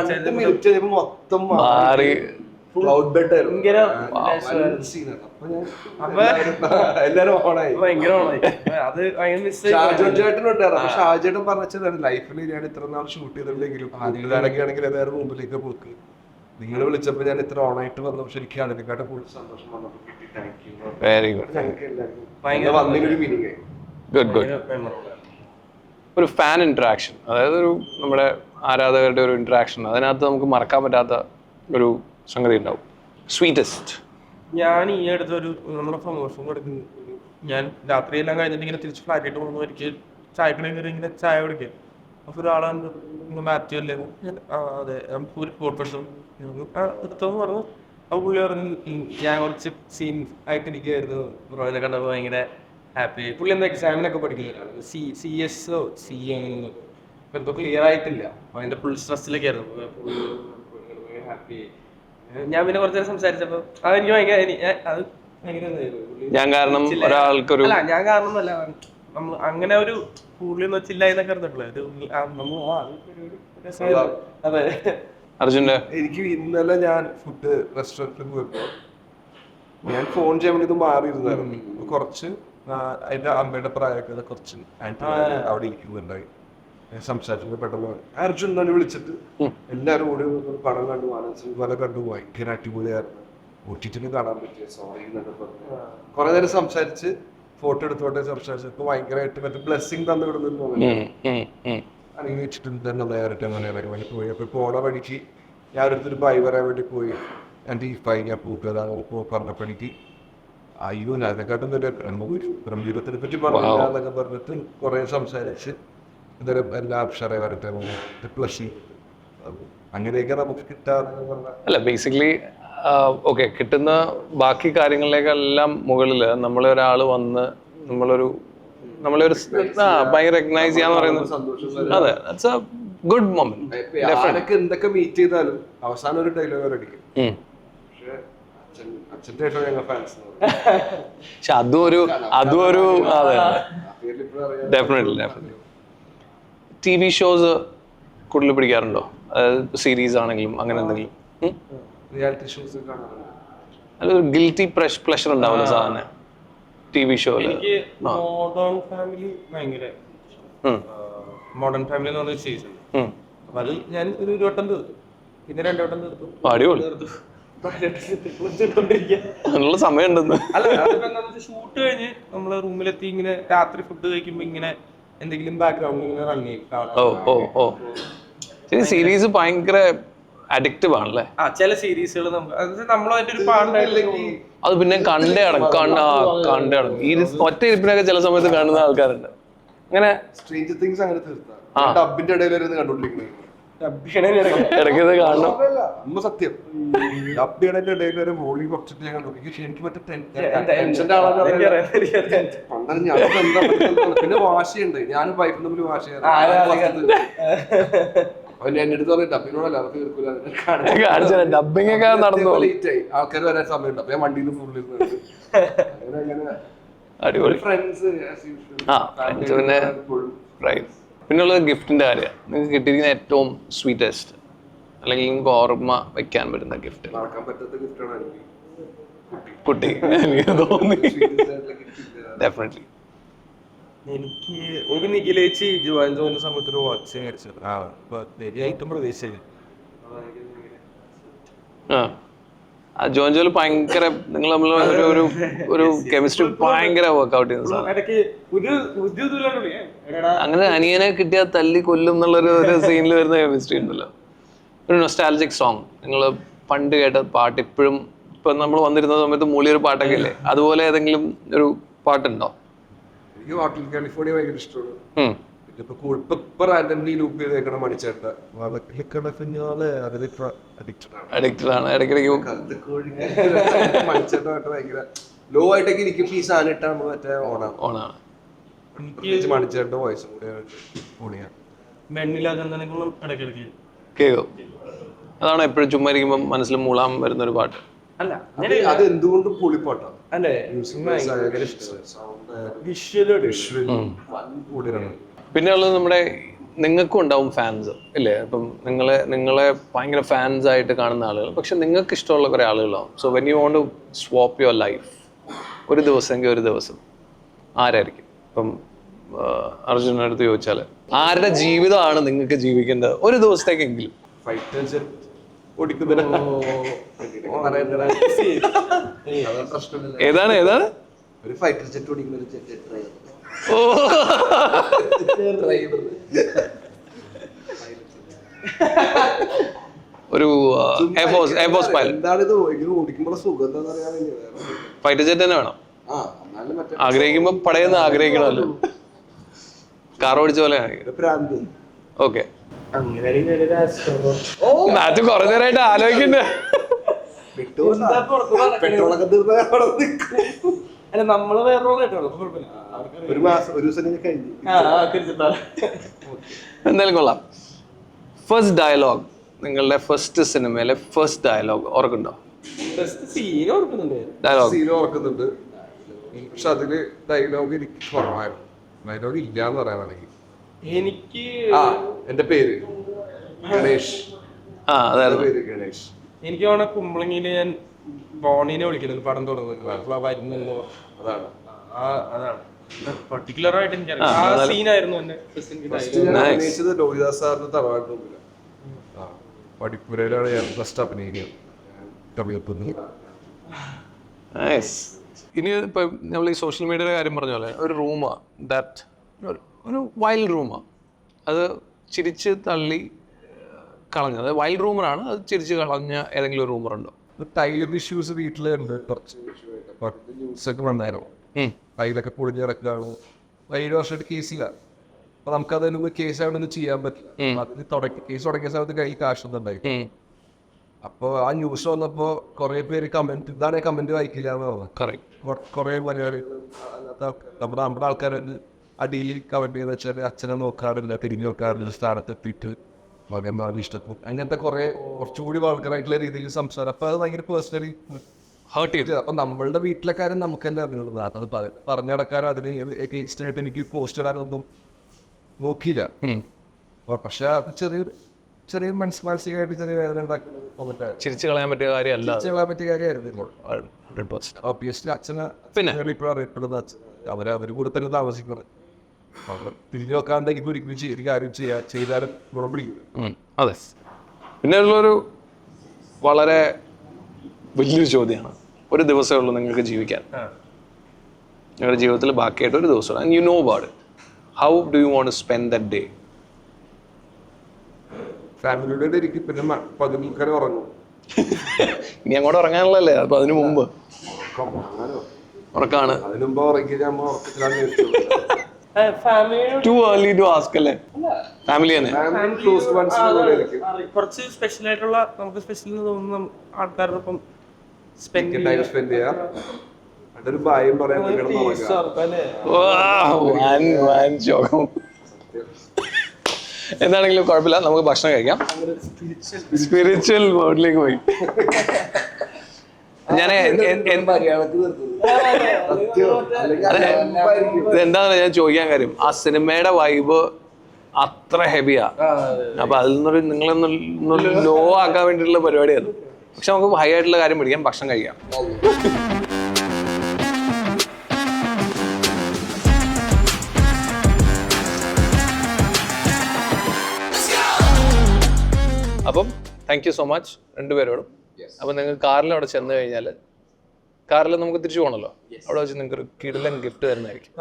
2 മിനിറ്റ് മൊത്തം മാറി ക്ലൗഡ് ബെഡ് എല്ലാരും ഓണായി, ഭയങ്കര ഓണായി. അത് ഷാജോട്ടനുണ്ടായിരുന്നു. അപ്പൊ ഷാജോട്ടൻ പറഞ്ഞതാണ്, ലൈഫിൽ ഞാൻ ഇത്ര നാൾ ഷൂട്ട് ചെയ്തിട്ടുണ്ടെങ്കിലും ആദ്യകാലൊക്കെ ആണെങ്കിൽ വേറെ മുമ്പിലേക്ക് പോക്ക്. നിങ്ങൾ വിളിച്ചപ്പോ ഞാൻ ഇത്ര ഓണായിട്ട് വന്നു. പക്ഷെ എനിക്ക് അതിനെക്കാട്ടും കൂടുതൽ സന്തോഷം വന്നപ്പോ കിട്ടി. Thank you. Very good. ഞങ്ങൾക്ക് എല്ലാവർക്കും വന്നതിനൊരു മീനിങ്. Good good. ഒരു ഫാൻ ഇന്ററാക്ഷൻ, അതായത് ഒരു നമ്മുടെ ആരാധകരുടെ ഒരു ഇന്ററാക്ഷൻ, അതിനകത്ത് നമുക്ക് മറക്കാൻ പറ്റാത്ത ഒരു സംഗതി ഉണ്ടാവും. സ്വീറ്റസ്റ്റ്. ഞാൻ ഈ അടുത്തൊരു നമ്മുടെ പ്രൊമോഷൻ കൊടുക്കുന്നു. ഞാൻ രാത്രി എല്ലാം കഴിഞ്ഞിട്ട് ഇങ്ങനെ തിരിച്ച് ഫ്ലാറ്റിട്ട് പോകുന്നു. എനിക്ക് ചായക്കടയിൽ കയറി ഇങ്ങനെ ചായ കുടിക്കുക. അപ്പോൾ ഒരാളാണ് മാത്യു അല്ലേ, അതെ ഒരു ഫോട്ടോസും എടുത്തോന്ന് പറഞ്ഞു. അപ്പോൾ പുള്ളി പറഞ്ഞു ഞാൻ കുറച്ച് സീൻ ആയിട്ട് ഇരിക്കുകയായിരുന്നു, ബ്രോയിനെ കണ്ടപ്പോൾ ഭയങ്കര ഹാപ്പി. പുള്ളി എന്താ എക്സാമിനൊക്കെ പഠിക്കുന്നതാണ്, CS CA അങ്ങനെ. അപ്പോൾ എന്തോ ക്ലിയർ ആയിട്ടില്ല, അപ്പോൾ അതിൻ്റെ ഫുൾ സ്ട്രെസ്സിലൊക്കെ ആയിരുന്നു. ഹാപ്പി. ഞാൻ പിന്നെ കുറച്ച് നേരം സംസാരിച്ചപ്പോൾ അതെനിക്ക് ഭയങ്കര അത് ഭയങ്കര ഞാൻ കാരണം ഒരാൾക്കൊരു അല്ല, ഞാൻ കാരണമല്ല, നമ്മൾ അങ്ങനെ ഒരു പുള്ളി ഒന്നും വെച്ചില്ല എന്നൊക്കെ അറിഞ്ഞിട്ടുള്ളത്. അതെ. അർജുന്റെ എനിക്ക് ഇന്നലെ ഞാൻ ഫുഡ് റെസ്റ്റോറൻറ്റിൽ പോയപ്പോൾ ഞാൻ ഫോൺ ചെയ്യാൻ വേണ്ടി ഇത് മാറിയിരുന്നായിരുന്നു. കുറച്ച് അതിന്റെ അമ്മയുടെ പ്രായമൊക്കെ കുറച്ച് ആന്റി അവിടെ ഇരിക്കുന്നുണ്ടായി. സംസാരിച്ചപ്പോൾ പെട്ടെന്ന് അർജുൻ തന്നെ വിളിച്ചിട്ട് എല്ലാവരും കൂടി പടം കണ്ടു, ആനന്ദ് കണ്ടു, ഭയങ്കര അടിപൊളിയായിരുന്നു, ഒട്ടിട്ടിന് കാണാൻ പറ്റിയ സോറി എന്നൊക്കെ പറഞ്ഞു. കുറെ നേരം സംസാരിച്ച് ഫോട്ടോ എടുത്തോട്ടെ സംസാരിച്ചപ്പോൾ ഭയങ്കരമായിട്ട് മറ്റേ ബ്ലെസ്സിങ് തന്നു വിടുന്നു അല്ലെങ്കിൽ വെച്ചിട്ടുണ്ട് നേരിട്ട് അങ്ങനെ പോയി. അപ്പോൾ പോണ വഴിക്ക് ഞാൻ അടുത്തൊരു ബൈ വരാൻ വേണ്ടി പോയി. എൻ്റെ ഈ ഫൈൻ ഞാൻ പൂട്ടതാണ് പറഞ്ഞപ്പോൾ എനിക്ക് അയ്യോ അതിനെക്കാട്ടും ബ്രഹ്മജീവിതത്തിനെ പറ്റി പറഞ്ഞില്ല പറഞ്ഞിട്ട് കുറെ സംസാരിച്ച് എന്തായാലും എല്ലാ അക്ഷരം വരട്ടെ പ്ലസ് അങ്ങനെയൊക്കെ നമുക്ക് കിട്ടാന്ന് പറഞ്ഞാൽ അല്ല, ബേസിക്കലി ഓക്കെ, കിട്ടുന്ന ബാക്കി കാര്യങ്ങളിലേക്കെല്ലാം മുകളിൽ നമ്മളെ ഒരാൾ വന്ന് നമ്മളൊരു ഭയങ്കര റെക്കഗ്നൈസ് ചെയ്യാന്ന് പറയുന്നത്, അതെ, ദാറ്റ്സ് എ ഗുഡ് മൊമെന്റ്. ആരൊക്കെ എന്തൊക്കെ മീറ്റ് ചെയ്താലും അവസാനം ഒരു ഡയലോഗ് അടിക്കും. പക്ഷെ അച്ഛൻ്റെ ഞങ്ങൾ ഫാൻസ്, പക്ഷെ അതും ഒരു അതെ, ഡെഫിനറ്റ്ലി. TV ഷോസ് കൂടുതൽ പിടിക്കാറുണ്ടോ? അതായത് സീരീസ് ആണെങ്കിലും അങ്ങനെ എന്തെങ്കിലും റിയാലിറ്റി ഷോസ് കാണാറുണ്ട്. അതൊരു ഗിൽറ്റി പ്ലഷർ ഉണ്ടാവില്ല സാധാരണ TV ഷോയില്? മോഡേൺ ഫാമിലി ഭയങ്കര, മോഡേൺ ഫാമിലി എന്ന് പറഞ്ഞ സീസൺ, അപ്പൊ അത് ഞാൻ ഒരു വട്ടം തീർത്തു, പിന്നെ 2 വട്ടം തീർത്തു. അടിപൊളി, നല്ല സമയം ഉണ്ടെന്ന്. അല്ല, അതിപ്പോ ഷൂട്ട് കഴിഞ്ഞ് നമ്മള് റൂമിലെത്തി ഇങ്ങനെ രാത്രി ഫുഡ് കഴിക്കുമ്പോ ഇങ്ങനെ എന്തെങ്കിലും ബാക്ക്ഗ്രൗണ്ട് ഇങ്ങനെ റൺ ചെയ്യും. ശരി, സീരീസ് ഭയങ്കര അഡിക്റ്റീവ് ആണല്ലേ? ചില സീരീസുകൾ നമ്മളായിട്ട് ഒരു പാടുണ്ടായില്ലെങ്കിൽ അത് പിന്നെ കണ്ടേ അടക്കം ഈ ഒറ്റ ഇരിപ്പിനൊക്കെ ചില സമയത്ത് കാണുന്ന ആൾക്കാരുണ്ട്. അങ്ങനെ സ്ട്രേഞ്ചർ തിങ്സ് അങ്ങനെ തീർത്താ ഡബിന്റെ ഇടയിൽ വരുന്നത് കണ്ടോണ്ടിരിക്കുന്നത് ഇടയ്ക്കത് കാണണം. അമ്മ സത്യം ഡബിയുടെ ഇടയിൽ വരെ വോളി കുറച്ചിട്ട് ഞാൻ കണ്ടു. എനിക്ക് മറ്റേ ടെൻഷന്റെ ആളാണ്. പിന്നെ വാശിയുണ്ട്, ഞാനും വൈഫും തമ്മിൽ വാശിയാണ്. അവൻ എന്റെ അടുത്ത് പറഞ്ഞു ഡബിനോടല്ല അവർക്ക് തീർക്കൂല, ഡബിങ് ഒക്കെ നടന്നു, ലേറ്റ് ആയി, ആൾക്കാർ വരാൻ സമയമുണ്ട്. അപ്പൊ ഞാൻ വണ്ടിയിൽ നിന്ന് ഫുള്ളിൽ അടിപൊളി ഫ്രണ്ട്സ്. പിന്നെ പിന്നെയുള്ളത് ഗിഫ്റ്റിന്റെ കാര്യമാണ്. നിങ്ങൾക്ക് കിട്ടിയിരിക്കുന്ന ഏറ്റവും സ്വീറ്റസ്റ്റ് അല്ലെങ്കിൽ നിങ്ങൾക്ക് ഓർമ്മ വെക്കാൻ പറ്റുന്ന ഗിഫ്റ്റ്? മറക്കാൻ പറ്റാത്ത ഗിഫ്റ്റാണ് കുട്ടി, എനിക്ക് തോന്നി. ഡെഫിനറ്റ്ലി എനിക്ക് ഒരു നിഖിലേച്ചി ജോയിൻ ചെയ്യുന്ന സമയത്ത് ഒരു വാച്ച് മേടിച്ചത്, ഐറ്റം പ്രതീക്ഷിച്ചത്. ജോൻജോല് ഭയങ്കര നിങ്ങൾ തമ്മിൽ ഒരു കെമിസ്ട്രി ഭയങ്കര വർക്ക്ഔട്ട് ചെയ്യുന്ന സാധനം. അങ്ങനെ അനിയനെ കിട്ടിയാൽ തല്ലി കൊല്ലും എന്നുള്ളൊരു സീനിൽ വരുന്ന കെമിസ്ട്രി ഉണ്ടല്ലോ. ഒരു നൊസ്റ്റാൾജിക് സോങ്, നിങ്ങൾ പണ്ട് കേട്ട പാട്ട് ഇപ്പോഴും ഇപ്പൊ നമ്മൾ വന്നിരുന്ന സമയത്ത് മൂളിയൊരു പാട്ടൊക്കെ ഇല്ലേ, അതുപോലെ ഏതെങ്കിലും ഒരു പാട്ടുണ്ടോ? എനിക്ക് ഹോട്ടൽ കാലിഫോർണിയ ഭയങ്കര ഇഷ്ടമാണ്. അഡിക്റ്റഡ് ആണ് ഇടയ്ക്കിടയ്ക്ക് ലോ ആയിട്ടൊക്കെ ഇരിക്കും. ഈ സാധനം ഇട്ടാ നമ്മൾ മറ്റേ ഓണാണ്. മണിച്ചേട്ടന്റെ വോയിസും കൂടെ കേൾക്കും. അതാണ് എപ്പോഴും ചുമ്മാ ഇരിക്കുമ്പോൾ മനസ്സിൽ മൂളാൻ വരുന്ന ഒരു പാട്ട്. അത് എന്തുകൊണ്ടും പൊളിപ്പാട്ടാണ്. പിന്നെ ഉള്ളത് നമ്മുടെ നിങ്ങൾക്കും ഉണ്ടാവും ഫാൻസ് ഇല്ലേ? അപ്പം നിങ്ങളെ ഭയങ്കര ഫാൻസ് ആയിട്ട് കാണുന്ന ആളുകൾ, പക്ഷെ നിങ്ങൾക്ക് ഇഷ്ടമുള്ള കുറെ ആളുകളാവും. So when you want to swap your life ഒരു ദിവസം ആരായിരിക്കും? ഇപ്പം അർജുനൻ്റെ അടുത്ത് ചോദിച്ചാൽ ആരുടെ ജീവിതമാണ് നിങ്ങൾക്ക് ജീവിക്കേണ്ടത് ഒരു ദിവസത്തേക്കെങ്കിലും? ഏതാണ് ഒരു ഫൈറ്റർ ജെറ്റ് ഓടിക്കുന്ന ഒരു ജെറ്റ് ഡ്രൈവർ. ഒരു എയർഫോഴ്സ് പൈലറ്റ്. എന്താണിത് ഓടിക്കുമ്പോൾ സുഖം എന്താണെന്ന് അറിയാൻ വേണ്ടി ഫൈറ്റർ ജെറ്റ് തന്നെ വേണം. ആ എന്നാലും മറ്റേ ആഗ്രഹിക്കുമ്പോ പടയെന്ന് ആഗ്രഹിക്കണമല്ലോ. കാർ ഓടിച്ച പോലെ പ്രാന്ത്. ഓക്കെ, മാച്ച് കുറെ നേരമായിട്ട് ആലോചിക്കണ്ടേ. പെട്രോളൊക്കെ തീർന്ന അല്ല നമ്മള് വേറെ ഒരു മാസം ഒരു ദിവസം കഴിഞ്ഞു. എന്തായാലും കൊള്ളാം. ഫസ്റ്റ് ഡയലോഗ്, നിങ്ങളുടെ ഫസ്റ്റ് സിനിമയിലെ ഫസ്റ്റ് ഡയലോഗ് ഓർക്കുന്നുണ്ടോ? ഡയലോഗ് സീൻ ഓർക്കുന്നുണ്ട്, പക്ഷെ അതില് ഡയലോഗ് എനിക്ക് കുറവായിരുന്നു. ഡയലോഗ് ഇല്ലാന്ന് പറയാനാണെങ്കിൽ എനിക്ക് എന്റെ പേര് ഗണേഷ്. അതായിരുന്നു. പേര് ഗണേഷ്. എനിക്ക് വേണ കുമ്പളങ്ങിയില് ഞാൻ ബോണീനെ വിളിക്കുന്നത് പടം തുടങ്ങുന്നത് വരുന്നു. അതാണ് അതാണ് പർട്ടിക്കുലർ ആയിട്ട് എനിക്ക് ആ സീനായിരുന്നു എന്നെ അഭിനയിച്ചത് ലോഹിദാസ് സാറിന്റെ തറവാട് മുമ്പില്. പഠിപ്പുരയിലാണ് ഞാൻ ഫസ്റ്റ് അഭിനയിക്കുന്നത്. ഇനി ഇപ്പൊ നമ്മൾ ഈ സോഷ്യൽ മീഡിയയുടെ കാര്യം പറഞ്ഞ പോലെ ഒരു റൂമാ ദാറ്റ് ഒരു വൈൽഡ് റൂമാ, അത് ചിരിച്ച് തള്ളി കളഞ്ഞത്. അത് വൈൽഡ് റൂമറാണ്, അത് ചിരിച്ച് കളഞ്ഞ ഏതെങ്കിലും ഒരു റൂമറുണ്ടോ? ടൈലർ ഇഷ്യൂസ് വീട്ടിലുണ്ട്, കുറച്ച് ന്യൂസൊക്കെ വന്നായിരുന്നു. ടൈലൊക്കെ പൊളിഞ്ഞ് കിടക്കുകയാണ്. 7 വർഷമായിട്ട് കേസില്ല. അപ്പൊ നമുക്ക് അതിന് കേസ് ആവണമെന്ന് ചെയ്യാൻ പറ്റില്ല. കേസ് തുടങ്ങിയ സമയത്ത് കയ്യിൽ കാശൊന്നും ഉണ്ടായി. അപ്പൊ ആ ന്യൂസ് വന്നപ്പോ കുറെ പേര് കമന്റ്, ഇതാണ് കമന്റ് വായിക്കില്ല എന്ന് പറഞ്ഞു. കുറെ പരിപാടികൾ നമ്മുടെ ആൾക്കാർ അടിയിൽ കമന്റ് ചെയ്തെന്ന് വെച്ചാൽ അച്ഛനെ നോക്കാറില്ല, തിരിഞ്ഞു നോക്കാറില്ല, സ്ഥാനത്തെത്തിയിട്ട് മകൻ ഇഷ്ടപ്പെട്ടു, അങ്ങനത്തെ കുറച്ചുകൂടി ആൾക്കാരായിട്ടുള്ള രീതിയിൽ സംസാരം. അപ്പൊ അത് ഭയങ്കര പേഴ്സണലി ഹേർട്ട് ചെയ്തു. അപ്പൊ നമ്മളുടെ വീട്ടിലെ കാര്യം നമുക്ക് തന്നെ അറിയുന്നത്. അത് പറഞ്ഞു നടക്കാനോ അതിന് എഗെയിൻസ്റ്റായിട്ട് എനിക്ക് പോസ്റ്റ് ഇടാനൊന്നും നോക്കിയില്ല. പക്ഷെ അത് ചെറിയ മാനസികമായിട്ട് ചെറിയ വേദന ഉണ്ടാക്കി ചിരിച്ചു കളയാൻ പറ്റിയ കാര്യമല്ല, പറ്റിയ കാര്യമായിരുന്നു. ഓബിയസ്ലി അച്ഛനെ പിന്നെ ഇപ്പോഴും അറിയപ്പെടുന്ന അവര് കൂടെ തന്നെ താമസിക്കുന്നത്. തിരിഞ്ഞു നോക്കാണ്ട് എനിക്ക് ഒരിക്കലും കാര്യം ചെയ്താലും ഗുണം പിടിക്കും. അതെ. പിന്നെ ഉള്ളൊരു വളരെ വലിയൊരു ചോദ്യമാണ്, ഒരു ദിവസമേ ഉള്ളൂ നിങ്ങൾക്ക് ജീവിക്കാൻ. നിങ്ങളുടെ ജീവിതത്തിൽ ബാക്കിയായിട്ട് ഒരു ദിവസം, and you know about it. How do you want to spend that day? ഫാമിലിയുടെ ഇരിക്കും, പിന്നെ 11 ഉറങ്ങും. ഇനി അങ്ങോട്ട് ഉറങ്ങാനുള്ളതല്ലേ? അപ്പൊ അതിനു മുമ്പ് ഉറക്കാണ്. അതിനു മുമ്പ് ഉറങ്ങി ഞാൻ ഉറക്കത്തിലാണ്. Too early to ask അല്ലേ? ഫാമിലി തന്നെ കുറച്ച് സ്പെഷ്യൽ ആയിട്ടുള്ള നമുക്ക് സ്പെഷ്യൽ തോന്നുന്ന ആൾക്കാരുടെ ഒപ്പം സ്പെൻഡ് ചെയ്യാം. അതൊരു ഭയം പറയാൻ എന്താണെങ്കിലും കുഴപ്പമില്ല, നമുക്ക് ഭക്ഷണം കഴിക്കാം. സ്പിരിച്വൽ വേർഡിലേക്ക് പോയി. ഇതെന്താണെന്ന് ഞാൻ ചോദിക്കാൻ കാര്യം, ആ സിനിമയുടെ വൈബ് അത്ര ഹെവിയാ. അപ്പൊ അതിൽ നിന്നൊരു നിങ്ങളൊന്ന് ലോ ആക്കാൻ വേണ്ടിയിട്ടുള്ള പരിപാടിയാണ്. പക്ഷെ നമുക്ക് ഹൈ ആയിട്ടുള്ള കാര്യം പിടിക്കാം, ഭക്ഷണം കഴിക്കാം. അപ്പം താങ്ക് യു സോ മച്ച് രണ്ടുപേരോടും. അപ്പം നിങ്ങൾ കാറിൽ അവിടെ ചെന്ന് കഴിഞ്ഞാൽ, കാറിൽ നമുക്ക് തിരിച്ചു പോകണല്ലോ, അവിടെ വെച്ച് നിങ്ങൾക്ക് ഒരു കിടിലൻ ഗിഫ്റ്റ് തരുന്നതായിരിക്കും.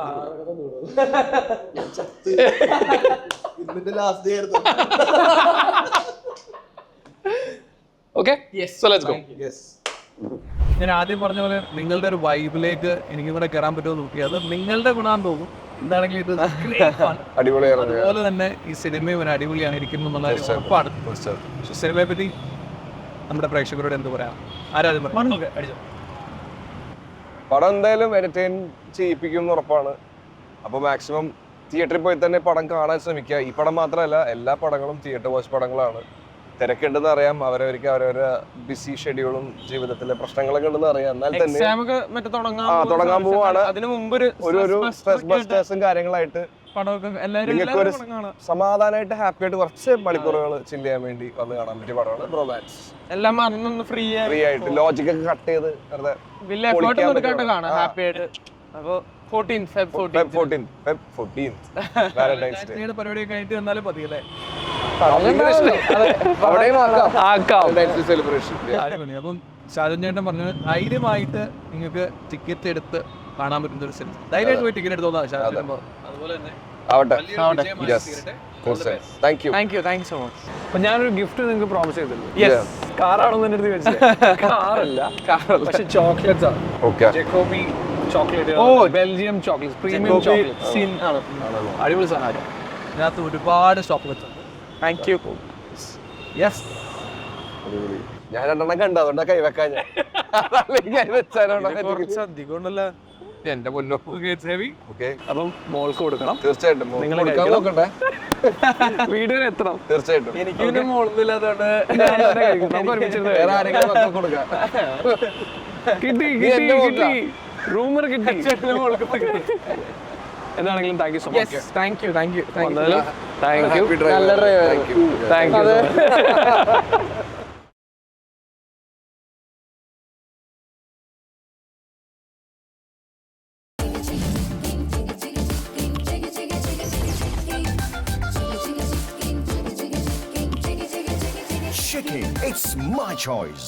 Okay, so let's go. ഞാൻ ആദ്യം പറഞ്ഞ പോലെ നിങ്ങളുടെ ഒരു വൈബിലേക്ക് എനിക്കും കൂടെ കയറാൻ പറ്റുമോ നോക്കി. അത് നിങ്ങളുടെ ഗുണാന്ന് തോന്നും. എന്താണെങ്കിലും ഇത് അടിപൊളിയാണ്. അതുപോലെ തന്നെ ഈ സിനിമയും ഒരു അടിപൊളിയായിരിക്കും എന്നുള്ള ഉറപ്പാണ്. സിനിമയെ പറ്റി നമ്മുടെ പ്രേക്ഷകരോട് എന്ത് പറയാം? ആരാധന പടം എന്തായാലും എന്റർടൈൻ ചെയ്യിപ്പിക്കും ഉറപ്പാണ്. അപ്പോൾ മാക്സിമം തിയേറ്ററിൽ പോയി തന്നെ പടം കാണാൻ ശ്രമിക്കുക. ഈ പടം മാത്രമല്ല, എല്ലാ പടങ്ങളും തിയേറ്റർ വാച്ച് പടങ്ങളാണ്. തിരക്കുണ്ടെന്ന് അറിയാം, അവരവർക്ക് അവരവരുടെ ബിസി ഷെഡ്യൂളും ജീവിതത്തിലെ പ്രശ്നങ്ങളൊക്കെ ഉണ്ടെന്ന് അറിയാം. എന്നാൽ തന്നെ തുടങ്ങാൻ പോവാണ്. അതിനു മുമ്പ് ഒരു സ്ട്രെസ് ബസ്റ്റേഴ്സും കാര്യങ്ങളായിട്ട് നിങ്ങൾക്ക് ഒരു സമാധാനമായിട്ട് ഹാപ്പി ആയിട്ട് കുറച്ച് മണിക്കൂറുകൾ ചില്ല് ചെയ്യാൻ വേണ്ടി വന്ന് കാണാൻ പറ്റിയ പടമാണ് റൊമാൻസ്. എല്ലാം ഫ്രീ ആയിട്ട് ലോജിക് ഒക്കെ കട്ട് ചെയ്ത് പരിപാടി കഴിഞ്ഞിട്ട് വന്നാലും പതിയല്ലേ സെലിബ്രേഷൻ. അപ്പം ഷാജൻ ചേട്ടൻ പറഞ്ഞു ധൈര്യമായിട്ട് നിങ്ങൾക്ക് ടിക്കറ്റ് എടുത്ത് കാണാൻ പറ്റുന്ന ഒരു സിനിമ. ധൈര്യമായിട്ട് പോയി ടിക്കറ്റ് എടുത്തോളാം. അതുപോലെ തന്നെ ആവട്ടെ. വലിയൊരു വിജയമായി Yes. തീരട്ടെ. Thank you. Thank you so much. അപ്പൊ ഞാനൊരു ഗിഫ്റ്റ് നിങ്ങൾക്ക് പ്രോമിസ് ചെയ്തിട്ടുണ്ട്. യെസ്, കാറാണെന്ന് എൻ്റെ അടുത്ത് വെച്ചത്. കാറല്ല, പക്ഷെ ചോക്ലേറ്റ്സ് ആണ്. Okay. Jacobi chocolate, Belgium chocolate, premium chocolate ആണ്. അടിപൊളി സാധനം. ഇതിനകത്ത് ഒരുപാട് ചോക്ലേറ്റ്സ് ഉണ്ട്. Thank you. യെസ്, ഞാൻ രണ്ടെണ്ണം കണ്ടു, അതുകൊണ്ടാ കൈവെക്കാൻ ഞാൻ. അതല്ലെങ്കിൽ കൈ വെച്ചാലോണ്ടാ കുറച്ച് അധികം ഉണ്ടല്ലോ. എന്റെ പൊന്നോ. ഹെവി. ഓക്കെ, അപ്പം മോൾക്ക് കൊടുക്കണം. തീർച്ചയായിട്ടും നിങ്ങൾ കൊടുക്കാൻ നോക്കട്ടെ. വീഡിയോയിൽ എത്തണം. തീർച്ചയായിട്ടും എനിക്ക് പിന്നെ മോളൊന്നുമില്ലാത്തോണ്ട് ഞാൻ തന്നെ കഴിക്കും. നമുക്ക് ഒരുമിച്ചിരുന്ന് വേറെ കഴിക്കാം. ആരെങ്കിലും മക്കൾ കൊടുക്കാം. കിട്ടി എന്റെ മോക്കാ? റൂമർ കിട്ടി. എന്താണെങ്കിലും thank you so much. Thank you thank you Happy drive. നല്ല driver. Thank you. Thank you. Chicken, it's my choice.